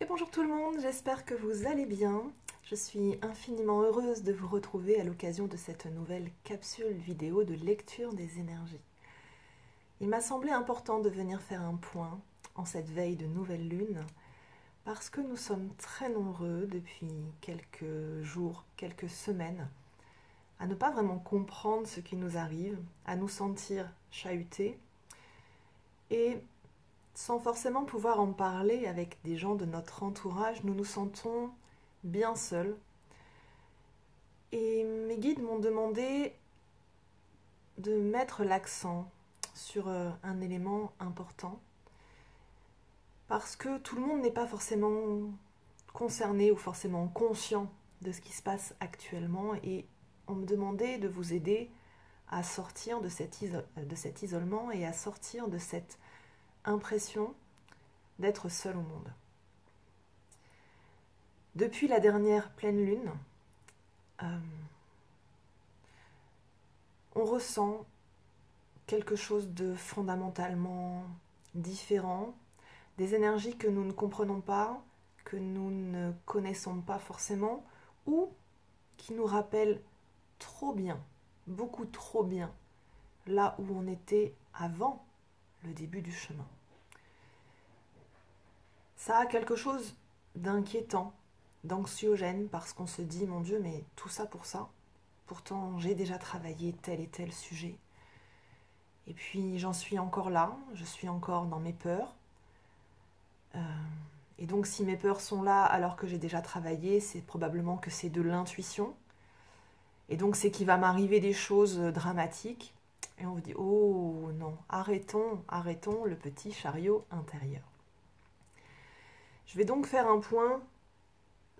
Et bonjour tout le monde, j'espère que vous allez bien. Je suis infiniment heureuse de vous retrouver à l'occasion de cette nouvelle capsule vidéo de lecture des énergies. Il m'a semblé important de venir faire un point en cette veille de nouvelle lune parce que nous sommes très nombreux depuis quelques jours, quelques semaines à ne pas vraiment comprendre ce qui nous arrive, à nous sentir chahutés et sans forcément pouvoir en parler avec des gens de notre entourage, nous nous sentons bien seuls. Et mes guides m'ont demandé de mettre l'accent sur un élément important parce que tout le monde n'est pas forcément concerné ou forcément conscient de ce qui se passe actuellement et on me demandait de vous aider à sortir de cet isolement et à sortir de cette impression d'être seul au monde. Depuis la dernière pleine lune, on ressent quelque chose de fondamentalement différent, des énergies que nous ne comprenons pas, que nous ne connaissons pas forcément, ou qui nous rappellent trop bien, beaucoup trop bien, là où on était avant le début du chemin. Ça a quelque chose d'inquiétant, d'anxiogène, parce qu'on se dit, mon Dieu, mais tout ça pour ça. Pourtant, j'ai déjà travaillé tel et tel sujet. Et puis, j'en suis encore là, je suis encore dans mes peurs. Et donc, si mes peurs sont là alors que j'ai déjà travaillé, c'est probablement que c'est de l'intuition. Et donc, c'est qu'il va m'arriver des choses dramatiques. Et on vous dit, oh non, arrêtons, arrêtons le petit chariot intérieur. Je vais donc faire un point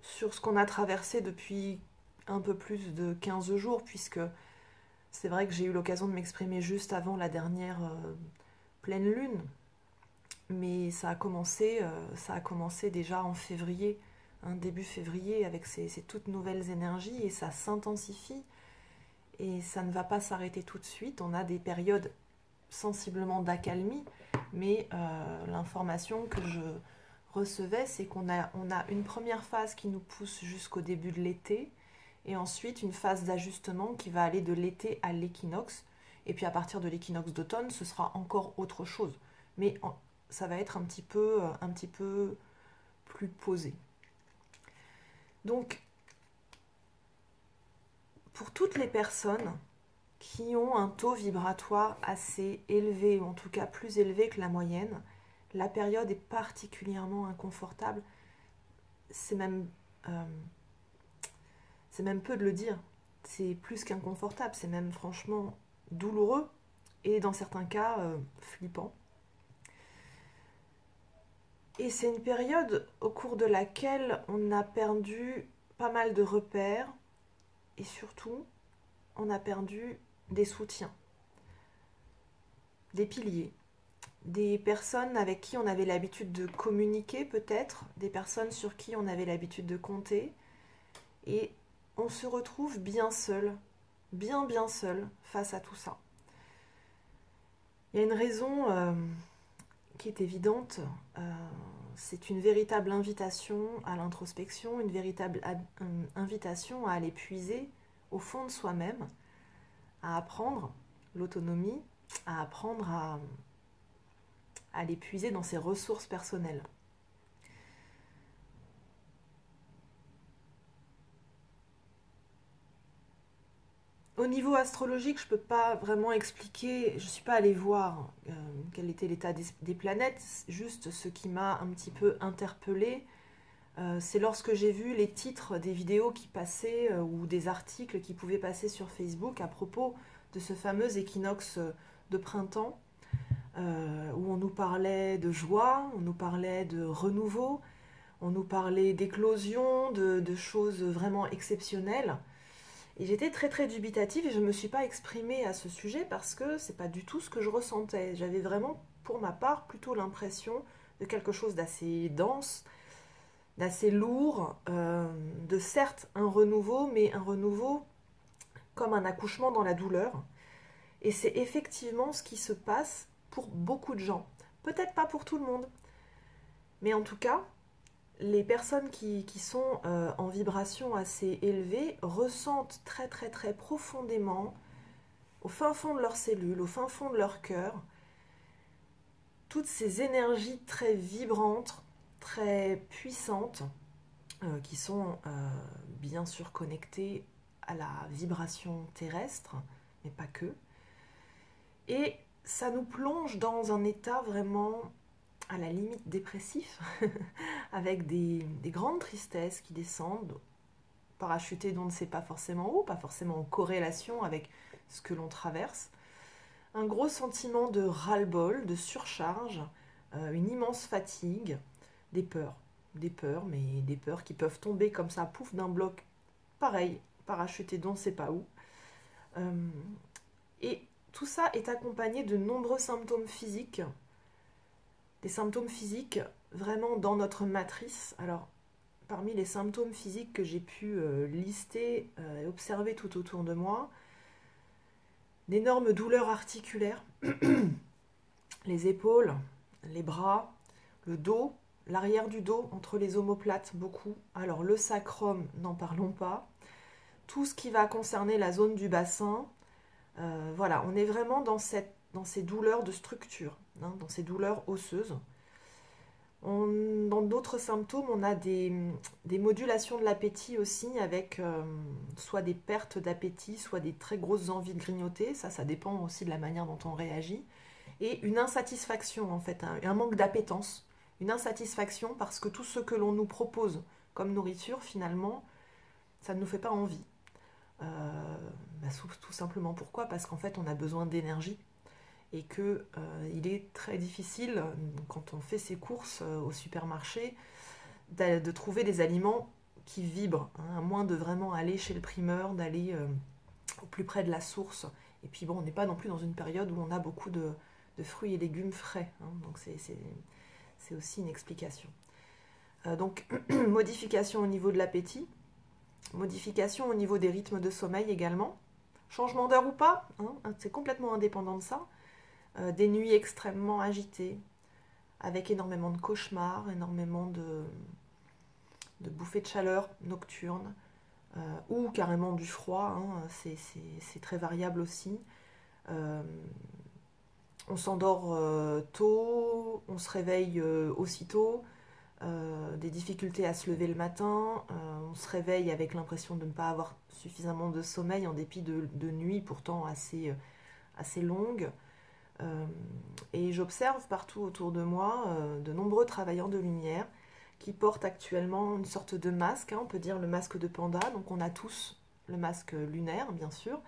sur ce qu'on a traversé depuis un peu plus de 15 jours, puisque c'est vrai que j'ai eu l'occasion de m'exprimer juste avant la dernière pleine lune, mais ça a commencé déjà en février, début février, avec ces toutes nouvelles énergies, et ça s'intensifie, et ça ne va pas s'arrêter tout de suite. On a des périodes sensiblement d'accalmie, mais l'information que je recevais, c'est qu'on a une première phase qui nous pousse jusqu'au début de l'été, et ensuite une phase d'ajustement qui va aller de l'été à l'équinoxe, et puis à partir de l'équinoxe d'automne, ce sera encore autre chose. Mais ça va être un petit peu plus posé. Donc, pour toutes les personnes qui ont un taux vibratoire assez élevé, ou en tout cas plus élevé que la moyenne, la période est particulièrement inconfortable. C'est même peu de le dire. C'est plus qu'inconfortable, c'est même franchement douloureux et dans certains cas flippant. Et c'est une période au cours de laquelle on a perdu pas mal de repères et surtout on a perdu des soutiens, des piliers, des personnes avec qui on avait l'habitude de communiquer peut-être, des personnes sur qui on avait l'habitude de compter, et on se retrouve bien seul, bien seul face à tout ça. Il y a une raison qui est évidente, c'est une véritable invitation à l'introspection, une véritable invitation à aller puiser au fond de soi-même, à apprendre l'autonomie, à apprendre à aller puiser dans ses ressources personnelles. Au niveau astrologique, je ne peux pas vraiment expliquer, je ne suis pas allée voir quel était l'état des planètes, juste ce qui m'a un petit peu interpellée, c'est lorsque j'ai vu les titres des vidéos qui passaient ou des articles qui pouvaient passer sur Facebook à propos de ce fameux équinoxe de printemps, où on nous parlait de joie, on nous parlait de renouveau, on nous parlait d'éclosion, de choses vraiment exceptionnelles. Et j'étais très dubitative et je ne me suis pas exprimée à ce sujet parce que c'est pas du tout ce que je ressentais. J'avais vraiment, pour ma part, plutôt l'impression de quelque chose d'assez dense, d'assez lourd, de certes un renouveau, mais un renouveau comme un accouchement dans la douleur. Et c'est effectivement ce qui se passe pour beaucoup de gens. Peut-être pas pour tout le monde, mais en tout cas, les personnes qui sont en vibration assez élevée ressentent très très très profondément, au fin fond de leurs cellules, au fin fond de leur cœur, toutes ces énergies très vibrantes, très puissantes, qui sont bien sûr connectées à la vibration terrestre, mais pas que. Et ça nous plonge dans un état vraiment à la limite dépressif, avec des grandes tristesses qui descendent, parachutées d'on ne sait pas forcément où, pas forcément en corrélation avec ce que l'on traverse. Un gros sentiment de ras-le-bol, de surcharge, une immense fatigue, des peurs, mais des peurs qui peuvent tomber comme ça, pouf, d'un bloc, pareil, parachuté d'on ne sait pas où. Et tout ça est accompagné de nombreux symptômes physiques, des symptômes physiques vraiment dans notre matrice. Alors, parmi les symptômes physiques que j'ai pu lister et observer tout autour de moi, d'énormes douleurs articulaires, les épaules, les bras, le dos, l'arrière du dos, entre les omoplates, beaucoup. Alors le sacrum, n'en parlons pas. Tout ce qui va concerner la zone du bassin, voilà, on est vraiment dans ces douleurs de structure, hein, dans ces douleurs osseuses. Dans d'autres symptômes, on a des modulations de l'appétit aussi, avec soit des pertes d'appétit, soit des très grosses envies de grignoter. Ça dépend aussi de la manière dont on réagit. Et une insatisfaction, en fait, un manque d'appétence. Une insatisfaction parce que tout ce que l'on nous propose comme nourriture, finalement, ça ne nous fait pas envie. Tout simplement pourquoi? Parce qu'en fait, on a besoin d'énergie. Et que il est très difficile, quand on fait ses courses au supermarché, de trouver des aliments qui vibrent, hein, à moins de vraiment aller chez le primeur, d'aller au plus près de la source. Et puis bon, on n'est pas non plus dans une période où on a beaucoup de fruits et légumes frais, hein, donc c'est aussi une explication. Donc, modification au niveau de l'appétit, modification au niveau des rythmes de sommeil également, changement d'heure ou pas, hein, c'est complètement indépendant de ça. Des nuits extrêmement agitées, avec énormément de cauchemars, énormément de bouffées de chaleur nocturnes, ou carrément du froid, hein, c'est très variable aussi. On s'endort tôt, on se réveille aussitôt, des difficultés à se lever le matin, on se réveille avec l'impression de ne pas avoir suffisamment de sommeil en dépit de nuits pourtant assez longues. Et j'observe partout autour de moi de nombreux travailleurs de lumière qui portent actuellement une sorte de masque, hein, on peut dire le masque de panda. Donc on a tous le masque lunaire, bien sûr,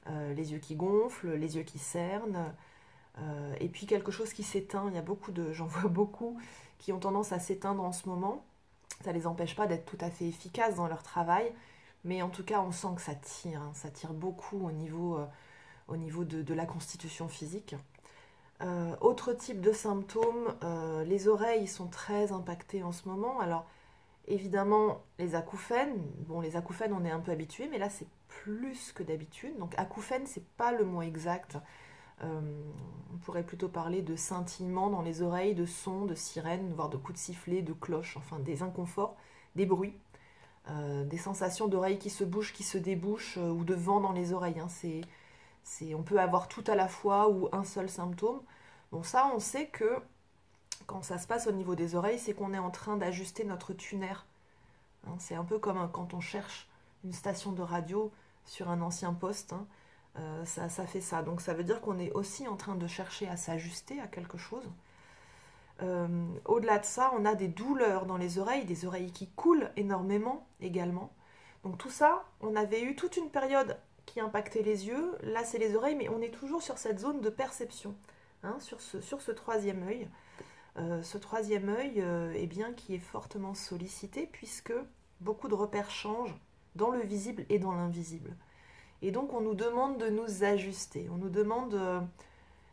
les yeux qui gonflent, les yeux qui cernent, et puis quelque chose qui s'éteint. J'en vois beaucoup qui ont tendance à s'éteindre en ce moment. Ça ne les empêche pas d'être tout à fait efficaces dans leur travail, mais en tout cas on sent que ça tire, hein, ça tire beaucoup au niveau de la constitution physique. Autre type de symptômes, les oreilles sont très impactées en ce moment. Alors évidemment les acouphènes, bon les acouphènes on est un peu habitué, mais là c'est plus que d'habitude. Donc acouphènes c'est pas le mot exact. On pourrait plutôt parler de scintillement dans les oreilles, de sons, de sirènes, voire de coups de sifflet, de cloches, enfin des inconforts, des bruits, des sensations d'oreilles qui se bougent, qui se débouchent, ou de vent dans les oreilles, hein. On peut avoir tout à la fois ou un seul symptôme. Bon, ça, on sait que quand ça se passe au niveau des oreilles, c'est qu'on est en train d'ajuster notre tuner. Hein, c'est un peu comme quand on cherche une station de radio sur un ancien poste, hein, ça fait ça. Donc ça veut dire qu'on est aussi en train de chercher à s'ajuster à quelque chose. Au-delà de ça, on a des douleurs dans les oreilles, des oreilles qui coulent énormément également. Donc tout ça, on avait eu toute une période qui impactait les yeux. Là, c'est les oreilles, mais on est toujours sur cette zone de perception, hein, sur ce troisième œil. Ce troisième œil, eh bien, qui est fortement sollicité puisque beaucoup de repères changent dans le visible et dans l'invisible. Et donc, on nous demande de nous ajuster. On nous demande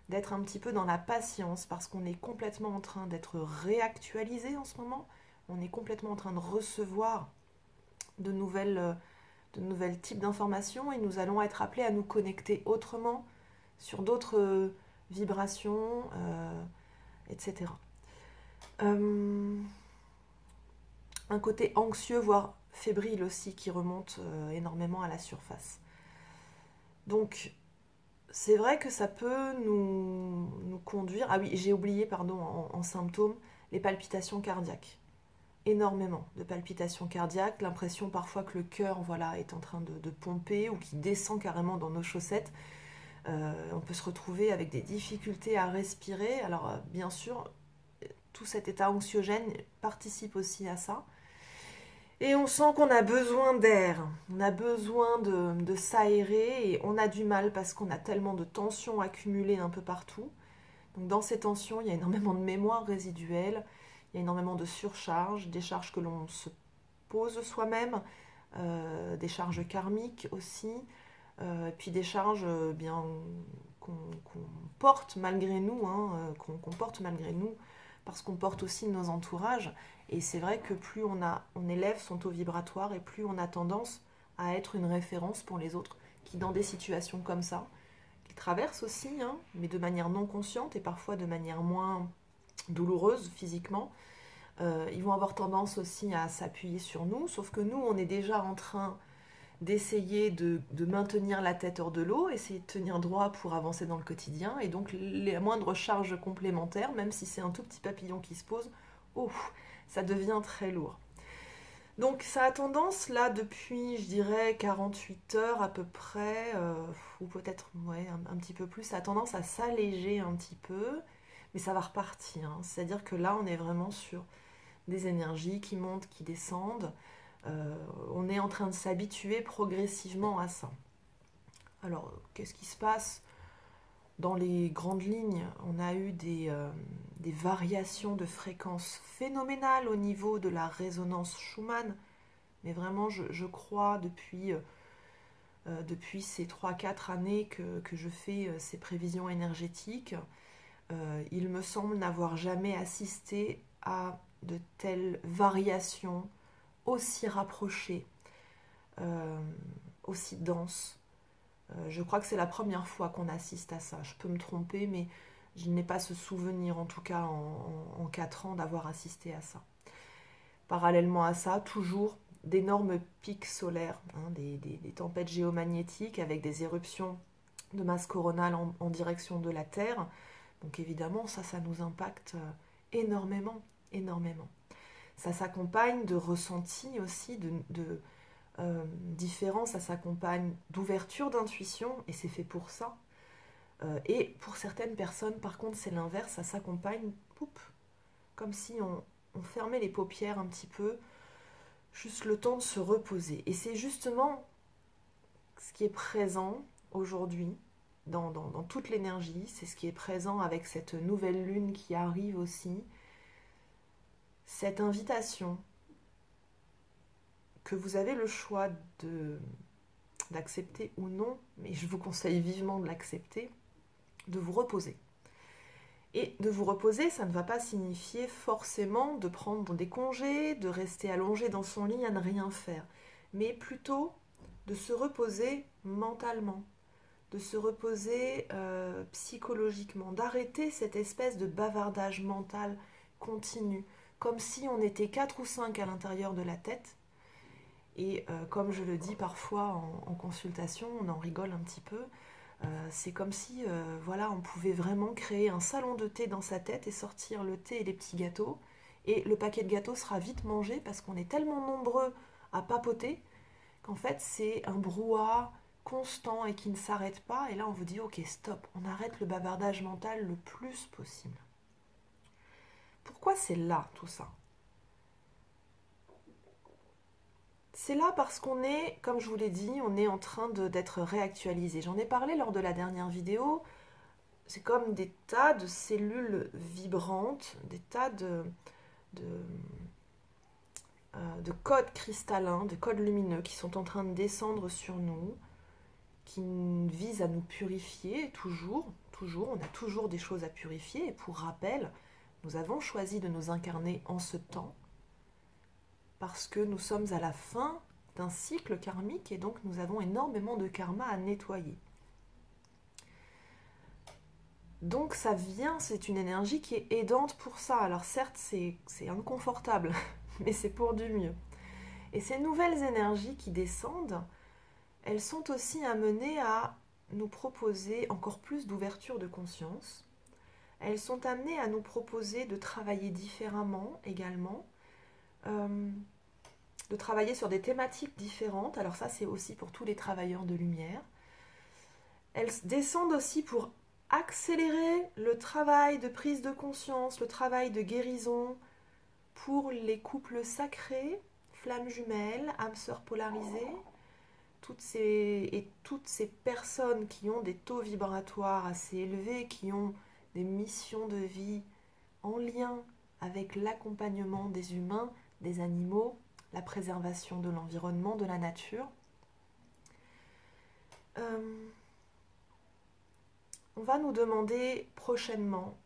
d'être un petit peu dans la patience parce qu'on est complètement en train d'être réactualisé en ce moment. On est complètement en train de recevoir de nouvelles types d'informations et nous allons être appelés à nous connecter autrement sur d'autres vibrations, etc. un côté anxieux, voire fébrile aussi, qui remonte énormément à la surface. Donc, c'est vrai que ça peut nous conduire... Ah oui, j'ai oublié, pardon, en symptômes, les palpitations cardiaques. Énormément de palpitations cardiaques, l'impression parfois que le cœur voilà, est en train de pomper ou qu'il descend carrément dans nos chaussettes. On peut se retrouver avec des difficultés à respirer. Alors bien sûr, tout cet état anxiogène participe aussi à ça. Et on sent qu'on a besoin d'air, on a besoin de s'aérer et on a du mal parce qu'on a tellement de tensions accumulées un peu partout. Donc dans ces tensions, il y a énormément de mémoire résiduelle, il y a énormément de surcharges, des charges que l'on se pose soi-même, des charges karmiques aussi, puis des charges bien qu'on porte malgré nous, hein, qu'on porte malgré nous, parce qu'on porte aussi nos entourages. Et c'est vrai que plus on élève son taux vibratoire et plus on a tendance à être une référence pour les autres qui, dans des situations comme ça, qui traversent aussi, hein, mais de manière non consciente et parfois de manière moins douloureuse physiquement, ils vont avoir tendance aussi à s'appuyer sur nous, sauf que nous, on est déjà en train d'essayer de maintenir la tête hors de l'eau, essayer de tenir droit pour avancer dans le quotidien, et donc les moindres charges complémentaires, même si c'est un tout petit papillon qui se pose, oh, ça devient très lourd. Donc ça a tendance, là, depuis, je dirais, 48 heures à peu près, ou peut-être ouais, un petit peu plus, ça a tendance à s'alléger un petit peu, mais ça va repartir. Hein. C'est-à-dire que là, on est vraiment sur des énergies qui montent, qui descendent. On est en train de s'habituer progressivement à ça. Alors, qu'est-ce qui se passe? Dans les grandes lignes, on a eu des variations de fréquences phénoménales au niveau de la résonance Schumann. Mais vraiment, je crois, depuis ces 3-4 années que je fais ces prévisions énergétiques, il me semble n'avoir jamais assisté à de telles variations aussi rapprochées, aussi denses. Je crois que c'est la première fois qu'on assiste à ça. Je peux me tromper, mais je n'ai pas ce souvenir, en tout cas en 4 ans, d'avoir assisté à ça. Parallèlement à ça, toujours d'énormes pics solaires, hein, des tempêtes géomagnétiques avec des éruptions de masse coronale en direction de la Terre. Donc évidemment, ça nous impacte énormément, énormément. Ça s'accompagne de ressentis aussi, de différents, ça s'accompagne d'ouverture d'intuition, et c'est fait pour ça. Et pour certaines personnes, par contre, c'est l'inverse, ça s'accompagne, comme si on fermait les paupières un petit peu, juste le temps de se reposer. Et c'est justement ce qui est présent aujourd'hui, dans toute l'énergie, c'est ce qui est présent avec cette nouvelle lune qui arrive aussi, cette invitation que vous avez le choix d'accepter ou non, mais je vous conseille vivement de l'accepter, de vous reposer. Et de vous reposer, ça ne va pas signifier forcément de prendre des congés, de rester allongé dans son lit à ne rien faire, mais plutôt de se reposer mentalement, de se reposer psychologiquement, d'arrêter cette espèce de bavardage mental continu, comme si on était 4 ou 5 à l'intérieur de la tête. Et comme je le dis parfois en consultation, on en rigole un petit peu, c'est comme si voilà, on pouvait vraiment créer un salon de thé dans sa tête et sortir le thé et les petits gâteaux. Et le paquet de gâteaux sera vite mangé parce qu'on est tellement nombreux à papoter qu'en fait c'est un brouhaha constant et qui ne s'arrête pas. Et là on vous dit ok stop, on arrête le bavardage mental le plus possible. Pourquoi c'est là tout ça? C'est là parce qu'on est, comme je vous l'ai dit, on est en train d'être réactualisé. J'en ai parlé lors de la dernière vidéo. C'est comme des tas de cellules vibrantes, des tas de codes cristallins, de codes lumineux qui sont en train de descendre sur nous, qui visent à nous purifier toujours. On a toujours des choses à purifier. Et pour rappel, nous avons choisi de nous incarner en ce temps parce que nous sommes à la fin d'un cycle karmique et donc nous avons énormément de karma à nettoyer. Donc ça vient, c'est une énergie qui est aidante pour ça. Alors certes, c'est inconfortable, mais c'est pour du mieux. Et ces nouvelles énergies qui descendent, elles sont aussi amenées à nous proposer encore plus d'ouverture de conscience. Elles sont amenées à nous proposer de travailler différemment également, de travailler sur des thématiques différentes. Alors ça, c'est aussi pour tous les travailleurs de lumière. Elles descendent aussi pour accélérer le travail de prise de conscience, le travail de guérison pour les couples sacrés, flammes jumelles, âmes sœurs polarisées, toutes ces personnes qui ont des taux vibratoires assez élevés, qui ont des missions de vie en lien avec l'accompagnement des humains, des animaux, la préservation de l'environnement, de la nature. On va nous demander prochainement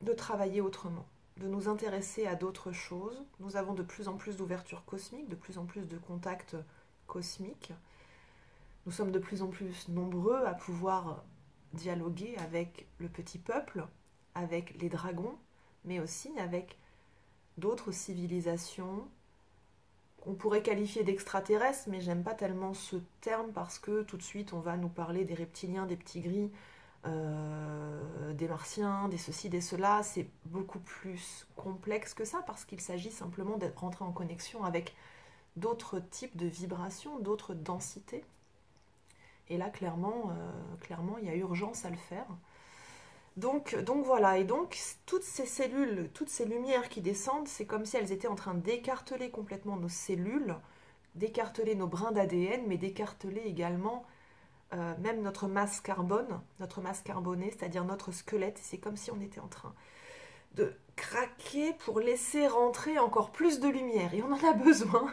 de travailler autrement, de nous intéresser à d'autres choses. Nous avons de plus en plus d'ouverture cosmique, de plus en plus de contacts cosmiques. Nous sommes de plus en plus nombreux à pouvoir dialoguer avec le petit peuple, avec les dragons, mais aussi avec d'autres civilisations. On pourrait qualifier d'extraterrestres, mais j'aime pas tellement ce terme parce que tout de suite on va nous parler des reptiliens, des petits gris, des martiens, des ceci, des cela. C'est beaucoup plus complexe que ça parce qu'il s'agit simplement d'être rentré en connexion avec d'autres types de vibrations, d'autres densités. Et là, clairement, il y a urgence à le faire. Donc voilà, et donc toutes ces cellules, toutes ces lumières qui descendent, c'est comme si elles étaient en train d'écarteler complètement nos cellules, d'écarteler nos brins d'ADN, mais d'écarteler également même notre masse carbone, notre masse carbonée, c'est-à-dire notre squelette. C'est comme si on était en train de craquer pour laisser rentrer encore plus de lumière, et on en a besoin.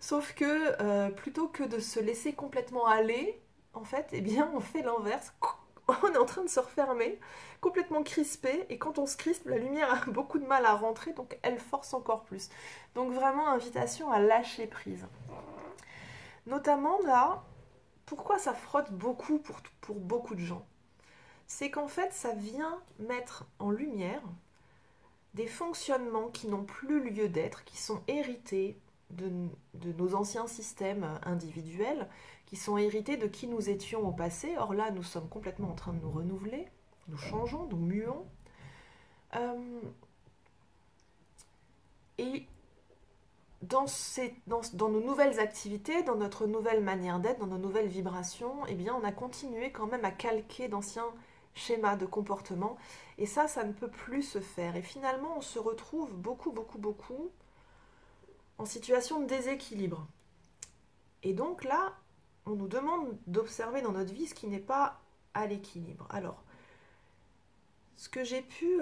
Sauf que plutôt que de se laisser complètement aller, en fait, eh bien, on fait l'inverse. On est en train de se refermer, complètement crispé, et quand on se crispe, la lumière a beaucoup de mal à rentrer, donc elle force encore plus. Donc vraiment, invitation à lâcher prise. Notamment là, pourquoi ça frotte beaucoup pour beaucoup de gens? C'est qu'en fait, ça vient mettre en lumière des fonctionnements qui n'ont plus lieu d'être, qui sont hérités de nos anciens systèmes individuels, qui sont hérités de qui nous étions au passé. Or là, nous sommes complètement en train de nous renouveler, nous changeons, nous muons. Et dans nos nouvelles activités, dans notre nouvelle manière d'être, dans nos nouvelles vibrations, eh bien, on a continué quand même à calquer d'anciens schémas de comportement. Et ça ne peut plus se faire. Et finalement, on se retrouve beaucoup en situation de déséquilibre. Et donc là, on nous demande d'observer dans notre vie ce qui n'est pas à l'équilibre. Alors, ce que j'ai pu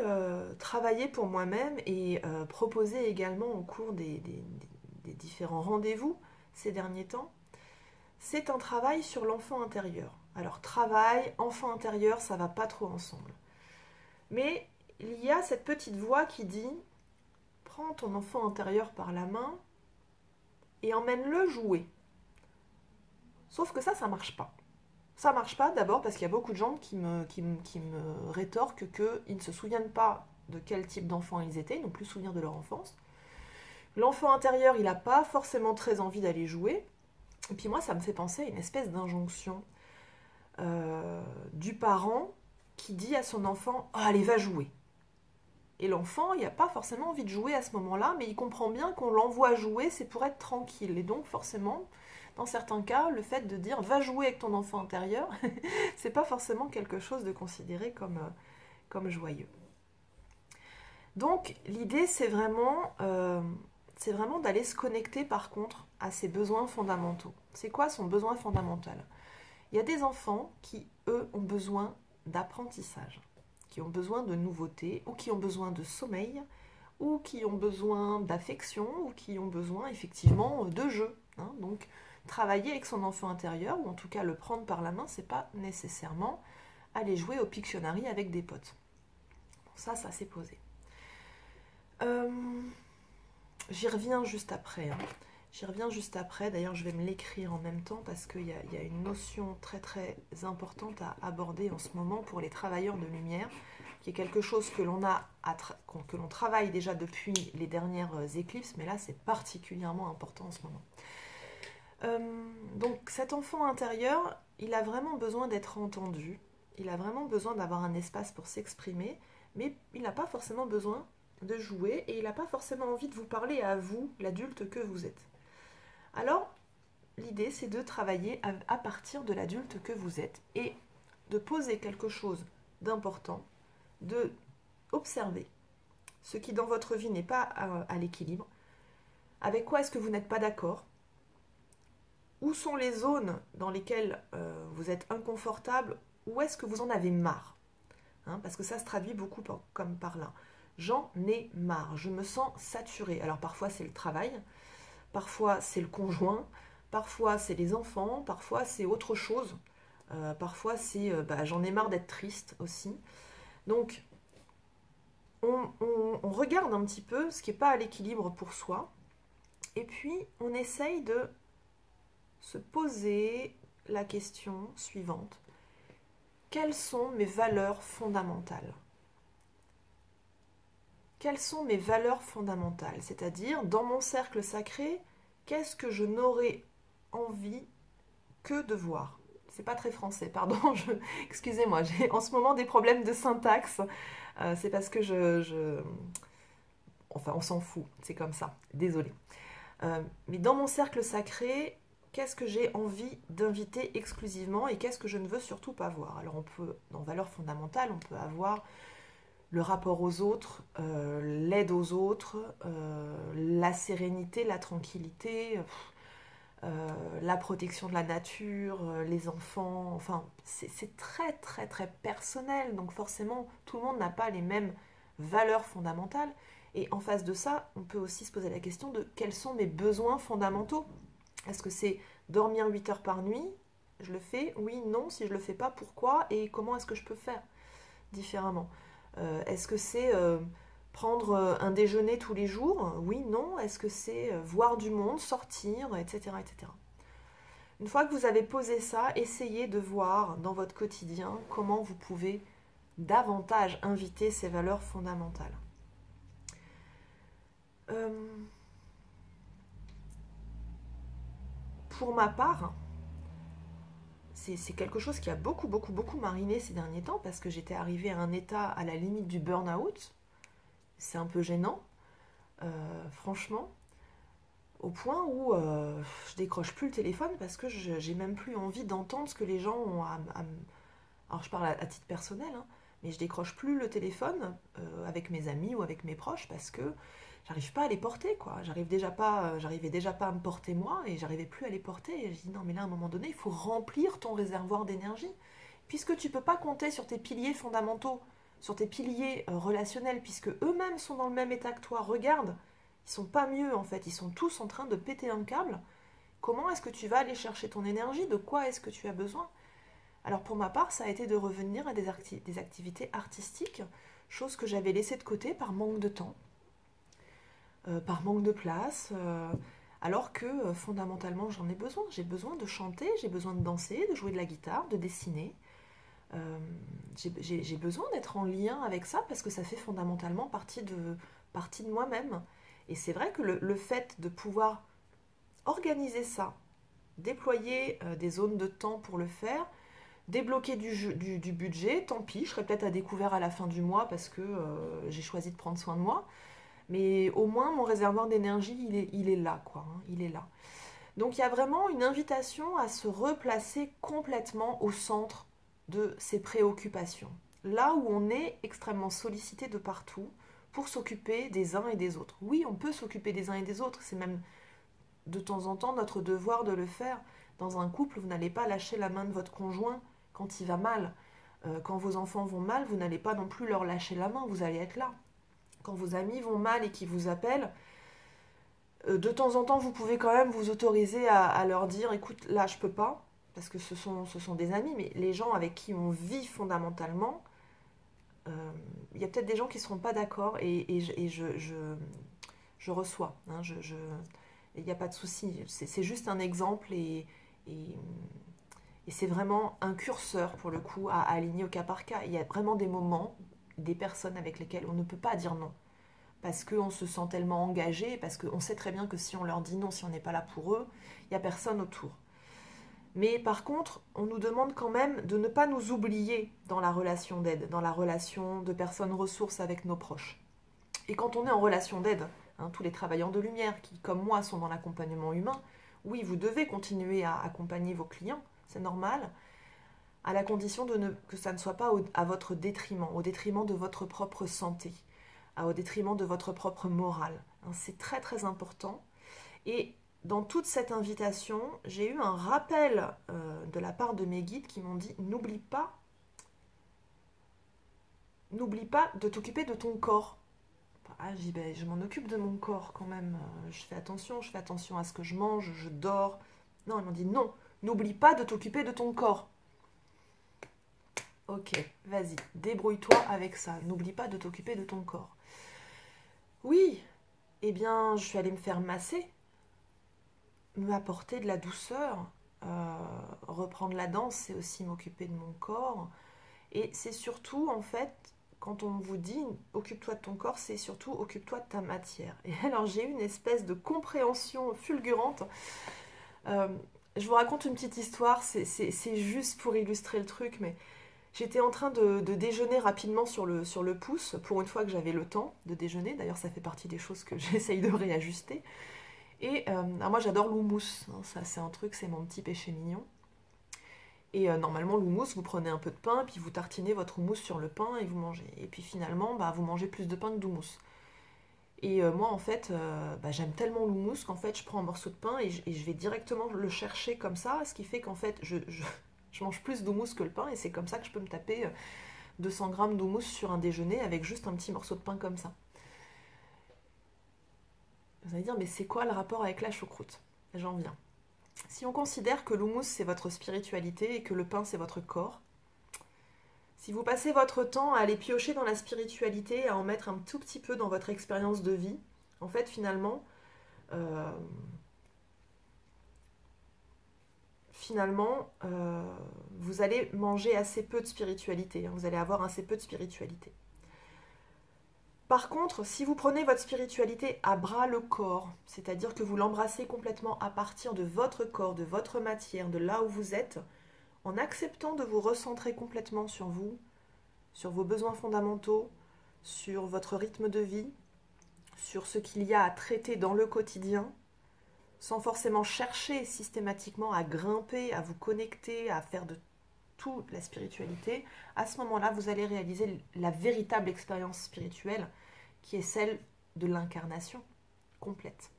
travailler pour moi-même et proposer également au cours des différents rendez-vous ces derniers temps, c'est un travail sur l'enfant intérieur. Alors, travail, enfant intérieur, ça va pas trop ensemble. Mais il y a cette petite voix qui dit « Prends ton enfant intérieur par la main et emmène-le jouer ». Sauf que ça marche pas. Ça marche pas d'abord parce qu'il y a beaucoup de gens qui me rétorquent qu'ils ne se souviennent pas de quel type d'enfant ils étaient, ils n'ont plus souvenir de leur enfance. L'enfant intérieur, il n'a pas forcément très envie d'aller jouer. Et puis moi, ça me fait penser à une espèce d'injonction du parent qui dit à son enfant « Oh, allez, va jouer ». Et l'enfant, il n'a pas forcément envie de jouer à ce moment-là, mais il comprend bien qu'on l'envoie jouer, c'est pour être tranquille. Et donc forcément, dans certains cas, le fait de dire « va jouer avec ton enfant intérieur », c'est pas forcément quelque chose de considéré comme joyeux. Donc l'idée, c'est vraiment d'aller se connecter par contre à ses besoins fondamentaux. C'est quoi son besoin fondamental? Il y a des enfants qui, eux, ont besoin d'apprentissage, qui ont besoin de nouveautés, ou qui ont besoin de sommeil, ou qui ont besoin d'affection, ou qui ont besoin effectivement de jeu. Donc travailler avec son enfant intérieur, ou en tout cas le prendre par la main, c'est pas nécessairement aller jouer au Pictionary avec des potes. Bon, ça s'est posé. J'y reviens juste après. J'y reviens juste après. D'ailleurs, je vais me l'écrire en même temps parce qu'il y a une notion très très importante à aborder en ce moment pour les travailleurs de lumière, qui est quelque chose que que l'on travaille déjà depuis les dernières éclipses, mais là c'est particulièrement important en ce moment. Donc cet enfant intérieur, il a vraiment besoin d'être entendu, il a vraiment besoin d'avoir un espace pour s'exprimer, mais il n'a pas forcément besoin de jouer et il n'a pas forcément envie de vous parler à vous, l'adulte que vous êtes. Alors, l'idée, c'est de travailler à partir de l'adulte que vous êtes et de poser quelque chose d'important, de observer ce qui dans votre vie n'est pas à l'équilibre, avec quoi est-ce que vous n'êtes pas d'accord, où sont les zones dans lesquelles vous êtes inconfortable, où est-ce que vous en avez marre, hein, parce que ça se traduit beaucoup comme par là. J'en ai marre, je me sens saturée. Alors parfois c'est le travail, parfois c'est le conjoint, parfois c'est les enfants, parfois c'est autre chose. Parfois c'est j'en ai marre d'être triste aussi. Donc on regarde un petit peu ce qui n'est pas à l'équilibre pour soi et puis on essaye de se poser la question suivante. Quelles sont mes valeurs fondamentales ? Quelles sont mes valeurs fondamentales ? C'est-à-dire, dans mon cercle sacré, qu'est-ce que je n'aurais envie que de voir ? C'est pas très français, pardon, excusez-moi, j'ai en ce moment des problèmes de syntaxe. C'est parce que Enfin, on s'en fout, c'est comme ça, désolé. Mais dans mon cercle sacré, qu'est-ce que j'ai envie d'inviter exclusivement et qu'est-ce que je ne veux surtout pas voir ? Alors on peut, dans valeurs fondamentales, on peut avoir le rapport aux autres, l'aide aux autres, la sérénité, la tranquillité, la protection de la nature, les enfants, enfin c'est très très très personnel, donc forcément tout le monde n'a pas les mêmes valeurs fondamentales. Et en face de ça, on peut aussi se poser la question de quels sont mes besoins fondamentaux. Est-ce que c'est dormir 8 heures par nuit ? Je le fais ? Oui, non. Si je ne le fais pas, pourquoi ? Et comment est-ce que je peux faire différemment ? Est-ce que c'est prendre un déjeuner tous les jours ? Oui, non. Est-ce que c'est voir du monde, sortir, etc., etc. Une fois que vous avez posé ça, essayez de voir dans votre quotidien comment vous pouvez davantage inviter ces valeurs fondamentales. Pour ma part, c'est quelque chose qui a beaucoup mariné ces derniers temps parce que j'étais arrivée à un état à la limite du burn-out. C'est un peu gênant, franchement, au point où je décroche plus le téléphone parce que j'ai même plus envie d'entendre ce que les gens ont Alors je parle à titre personnel, hein, mais je décroche plus le téléphone avec mes amis ou avec mes proches parce que j'arrive pas à les porter, quoi. J'arrivais déjà pas à me porter moi et j'arrivais plus à les porter. Et je dis non mais là à un moment donné il faut remplir ton réservoir d'énergie puisque tu peux pas compter sur tes piliers fondamentaux, sur tes piliers relationnels puisque eux-mêmes sont dans le même état que toi. Regarde, ils sont pas mieux en fait, ils sont tous en train de péter un câble. Comment est-ce que tu vas aller chercher ton énergie ? De quoi est-ce que tu as besoin ? Alors pour ma part, ça a été de revenir à des activités artistiques, chose que j'avais laissée de côté par manque de temps, par manque de place, alors que fondamentalement j'en ai besoin. J'ai besoin de chanter, j'ai besoin de danser, de jouer de la guitare, de dessiner. J'ai besoin d'être en lien avec ça parce que ça fait fondamentalement partie de moi-même. Et c'est vrai que le fait de pouvoir organiser ça, déployer des zones de temps pour le faire, débloquer du budget, tant pis, je serai peut-être à découvert à la fin du mois parce que j'ai choisi de prendre soin de moi. Mais au moins, mon réservoir d'énergie, il est là, quoi. Hein, il est là. Donc, il y a vraiment une invitation à se replacer complètement au centre de ses préoccupations. Là où on est extrêmement sollicité de partout pour s'occuper des uns et des autres. Oui, on peut s'occuper des uns et des autres. C'est même de temps en temps notre devoir de le faire. Dans un couple, vous n'allez pas lâcher la main de votre conjoint quand il va mal. Quand vos enfants vont mal, vous n'allez pas non plus leur lâcher la main, vous allez être là. Quand vos amis vont mal et qu'ils vous appellent, de temps en temps, vous pouvez quand même vous autoriser à leur dire « Écoute, là, je peux pas », parce que ce sont des amis, mais les gens avec qui on vit fondamentalement, il y a peut-être des gens qui ne seront pas d'accord et je reçois. Hein, il n'y a pas de souci. C'est juste un exemple et, et c'est vraiment un curseur pour le coup à aligner au cas par cas. Il y a vraiment des moments, des personnes avec lesquelles on ne peut pas dire non. Parce qu'on se sent tellement engagé, parce qu'on sait très bien que si on leur dit non, si on n'est pas là pour eux, il n'y a personne autour. Mais par contre, on nous demande quand même de ne pas nous oublier dans la relation d'aide, dans la relation de personnes ressources avec nos proches. Et quand on est en relation d'aide, hein, tous les travailleurs de lumière qui, comme moi, sont dans l'accompagnement humain, oui, vous devez continuer à accompagner vos clients, c'est normal, à la condition que ça ne soit pas à votre détriment, au détriment de votre propre santé, au détriment de votre propre morale. Hein, c'est très très important. Et dans toute cette invitation, j'ai eu un rappel de la part de mes guides qui m'ont dit n'oublie pas de t'occuper de ton corps. Ah, je dis, ben, je m'en occupe de mon corps quand même. Je fais attention à ce que je mange, je dors. Non, ils m'ont dit non, n'oublie pas de t'occuper de ton corps. Ok, vas-y, débrouille-toi avec ça. N'oublie pas de t'occuper de ton corps. Oui, eh bien, je suis allée me faire masser, m'apporter de la douceur. Reprendre la danse, c'est aussi m'occuper de mon corps. Et c'est surtout, en fait, quand on vous dit occupe-toi de ton corps, c'est surtout occupe-toi de ta matière. Et alors j'ai eu une espèce de compréhension fulgurante. Je vous raconte une petite histoire, c'est juste pour illustrer le truc, mais j'étais en train de déjeuner rapidement sur le pouce, pour une fois que j'avais le temps de déjeuner. D'ailleurs, ça fait partie des choses que j'essaye de réajuster. Et alors moi, j'adore l'houmous. Hein, ça, c'est un truc, c'est mon petit péché mignon. Et normalement, l'houmous, vous prenez un peu de pain, puis vous tartinez votre houmous sur le pain et vous mangez. Et puis finalement, bah, vous mangez plus de pain que d'houmous. Et moi, en fait, bah, j'aime tellement l'houmous qu'en fait, je prends un morceau de pain et je vais directement le chercher comme ça, ce qui fait qu'en fait, je mange plus d'houmous que le pain, et c'est comme ça que je peux me taper 200 grammes d'houmous sur un déjeuner avec juste un petit morceau de pain comme ça. Vous allez dire, mais c'est quoi le rapport avec la choucroute? J'en viens. Si on considère que l'houmous c'est votre spiritualité et que le pain c'est votre corps, si vous passez votre temps à aller piocher dans la spiritualité, à en mettre un tout petit peu dans votre expérience de vie, en fait finalement, vous allez manger assez peu de spiritualité, hein, vous allez avoir assez peu de spiritualité. Par contre, si vous prenez votre spiritualité à bras le corps, c'est-à-dire que vous l'embrassez complètement à partir de votre corps, de votre matière, de là où vous êtes, en acceptant de vous recentrer complètement sur vous, sur vos besoins fondamentaux, sur votre rythme de vie, sur ce qu'il y a à traiter dans le quotidien, sans forcément chercher systématiquement à grimper, à vous connecter, à faire de tout la spiritualité, à ce moment-là, vous allez réaliser la véritable expérience spirituelle qui est celle de l'incarnation complète.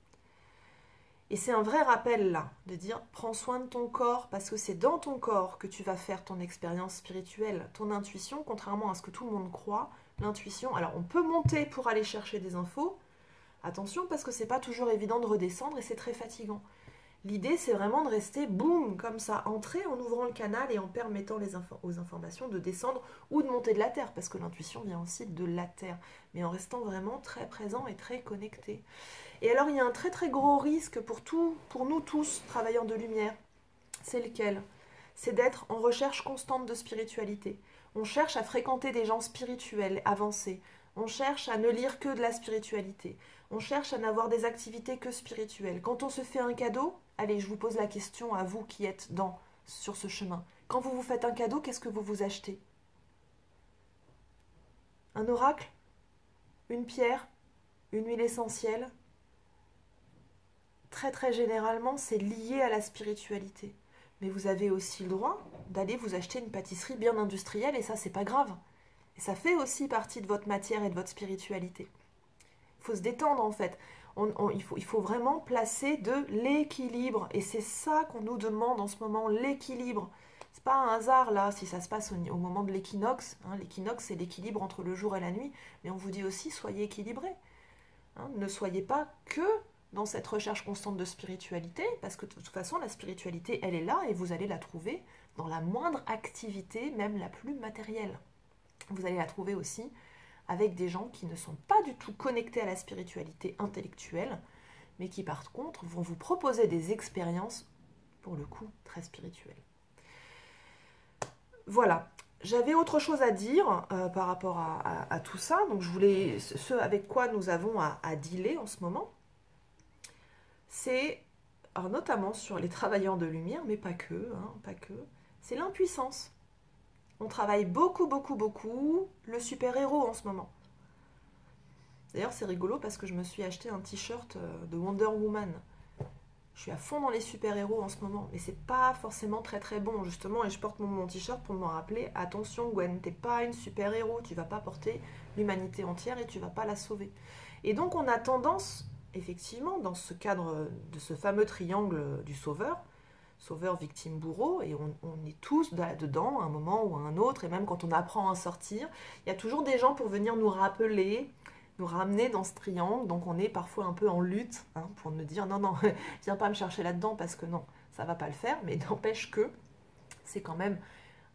Et c'est un vrai rappel là, de dire prends soin de ton corps parce que c'est dans ton corps que tu vas faire ton expérience spirituelle, ton intuition, contrairement à ce que tout le monde croit, l'intuition, alors on peut monter pour aller chercher des infos, attention parce que c'est pas toujours évident de redescendre et c'est très fatigant. L'idée, c'est vraiment de rester, boum, comme ça, entrer en ouvrant le canal et en permettant aux informations de descendre ou de monter de la terre, parce que l'intuition vient aussi de la terre, mais en restant vraiment très présent et très connecté. Et alors, il y a un très très gros risque pour nous tous, travailleurs de lumière. C'est lequel? C'est d'être en recherche constante de spiritualité. On cherche à fréquenter des gens spirituels, avancés. On cherche à ne lire que de la spiritualité. On cherche à n'avoir des activités que spirituelles. Quand on se fait un cadeau, allez, je vous pose la question à vous qui êtes sur ce chemin. Quand vous vous faites un cadeau, qu'est-ce que vous vous achetez? Un oracle? Une pierre? Une huile essentielle? Très très généralement, c'est lié à la spiritualité. Mais vous avez aussi le droit d'aller vous acheter une pâtisserie bien industrielle et ça, c'est pas grave. Et ça fait aussi partie de votre matière et de votre spiritualité. Il faut se détendre en fait. Il faut vraiment placer de l'équilibre. Et c'est ça qu'on nous demande en ce moment, l'équilibre. C'est pas un hasard là, si ça se passe au moment de l'équinoxe. Hein, l'équinoxe, c'est l'équilibre entre le jour et la nuit. Mais on vous dit aussi, soyez équilibrés. Hein, ne soyez pas que dans cette recherche constante de spiritualité, parce que de toute façon, la spiritualité, elle est là et vous allez la trouver dans la moindre activité, même la plus matérielle. Vous allez la trouver aussi avec des gens qui ne sont pas du tout connectés à la spiritualité intellectuelle, mais qui par contre vont vous proposer des expériences, pour le coup, très spirituelles. Voilà, j'avais autre chose à dire par rapport à tout ça, donc je voulais, ce avec quoi nous avons à dealer en ce moment, c'est, alors notamment sur les travailleurs de lumière, mais pas que, c'est l'impuissance. On travaille beaucoup, beaucoup, beaucoup le super-héros en ce moment. D'ailleurs, c'est rigolo parce que je me suis acheté un t-shirt de Wonder Woman. Je suis à fond dans les super-héros en ce moment, mais c'est pas forcément très très bon, justement, et je porte mon t-shirt pour me rappeler, attention Gwen, t'es pas une super-héros, tu vas pas porter l'humanité entière et tu vas pas la sauver. Et donc on a tendance, effectivement, dans ce cadre de ce fameux triangle du sauveur, sauveur, victime, bourreau, et on est tous là-dedans, à un moment ou à un autre, et même quand on apprend à sortir, il y a toujours des gens pour venir nous rappeler, nous ramener dans ce triangle, donc on est parfois un peu en lutte, pour nous dire non, non, viens pas me chercher là-dedans, parce que non, ça va pas le faire, mais n'empêche que c'est quand même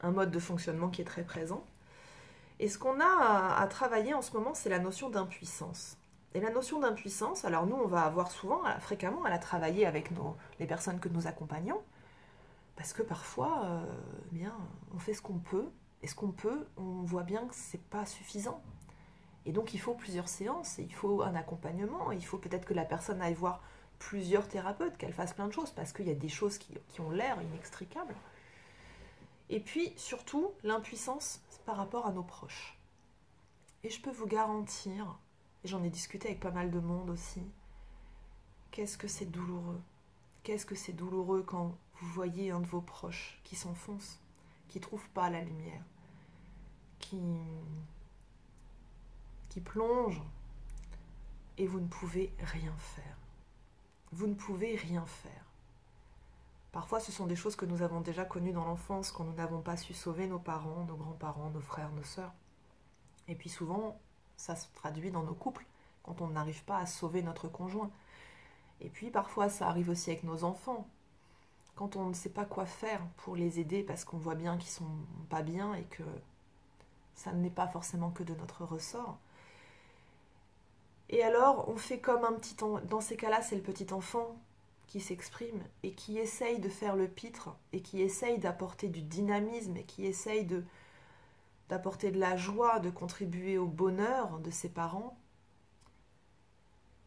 un mode de fonctionnement qui est très présent. Et ce qu'on a à travailler en ce moment, c'est la notion d'impuissance. Et la notion d'impuissance, alors nous, on va avoir souvent, fréquemment, à la travailler avec les personnes que nous accompagnons, parce que parfois, bien, on fait ce qu'on peut, et ce qu'on peut, on voit bien que c'est pas suffisant. Et donc, il faut plusieurs séances, et il faut un accompagnement, et il faut peut-être que la personne aille voir plusieurs thérapeutes, qu'elle fasse plein de choses, parce qu'il y a des choses qui ont l'air inextricables. Et puis, surtout, l'impuissance par rapport à nos proches. Et je peux vous garantir, et j'en ai discuté avec pas mal de monde aussi, qu'est-ce que c'est douloureux. Qu'est-ce que c'est douloureux quand vous voyez un de vos proches qui s'enfonce, qui ne trouve pas la lumière, qui plonge, et vous ne pouvez rien faire. Vous ne pouvez rien faire. Parfois, ce sont des choses que nous avons déjà connues dans l'enfance, quand nous n'avons pas su sauver nos parents, nos grands-parents, nos frères, nos sœurs. Et puis souvent, ça se traduit dans nos couples, quand on n'arrive pas à sauver notre conjoint. Et puis parfois, ça arrive aussi avec nos enfants, quand on ne sait pas quoi faire pour les aider, parce qu'on voit bien qu'ils sont pas bien et que ça n'est pas forcément que de notre ressort. Et alors, on fait comme un petit enfant. Dans ces cas-là, c'est le petit enfant qui s'exprime et qui essaye de faire le pitre et qui essaye d'apporter du dynamisme et qui essaye d'apporter de la joie, de contribuer au bonheur de ses parents.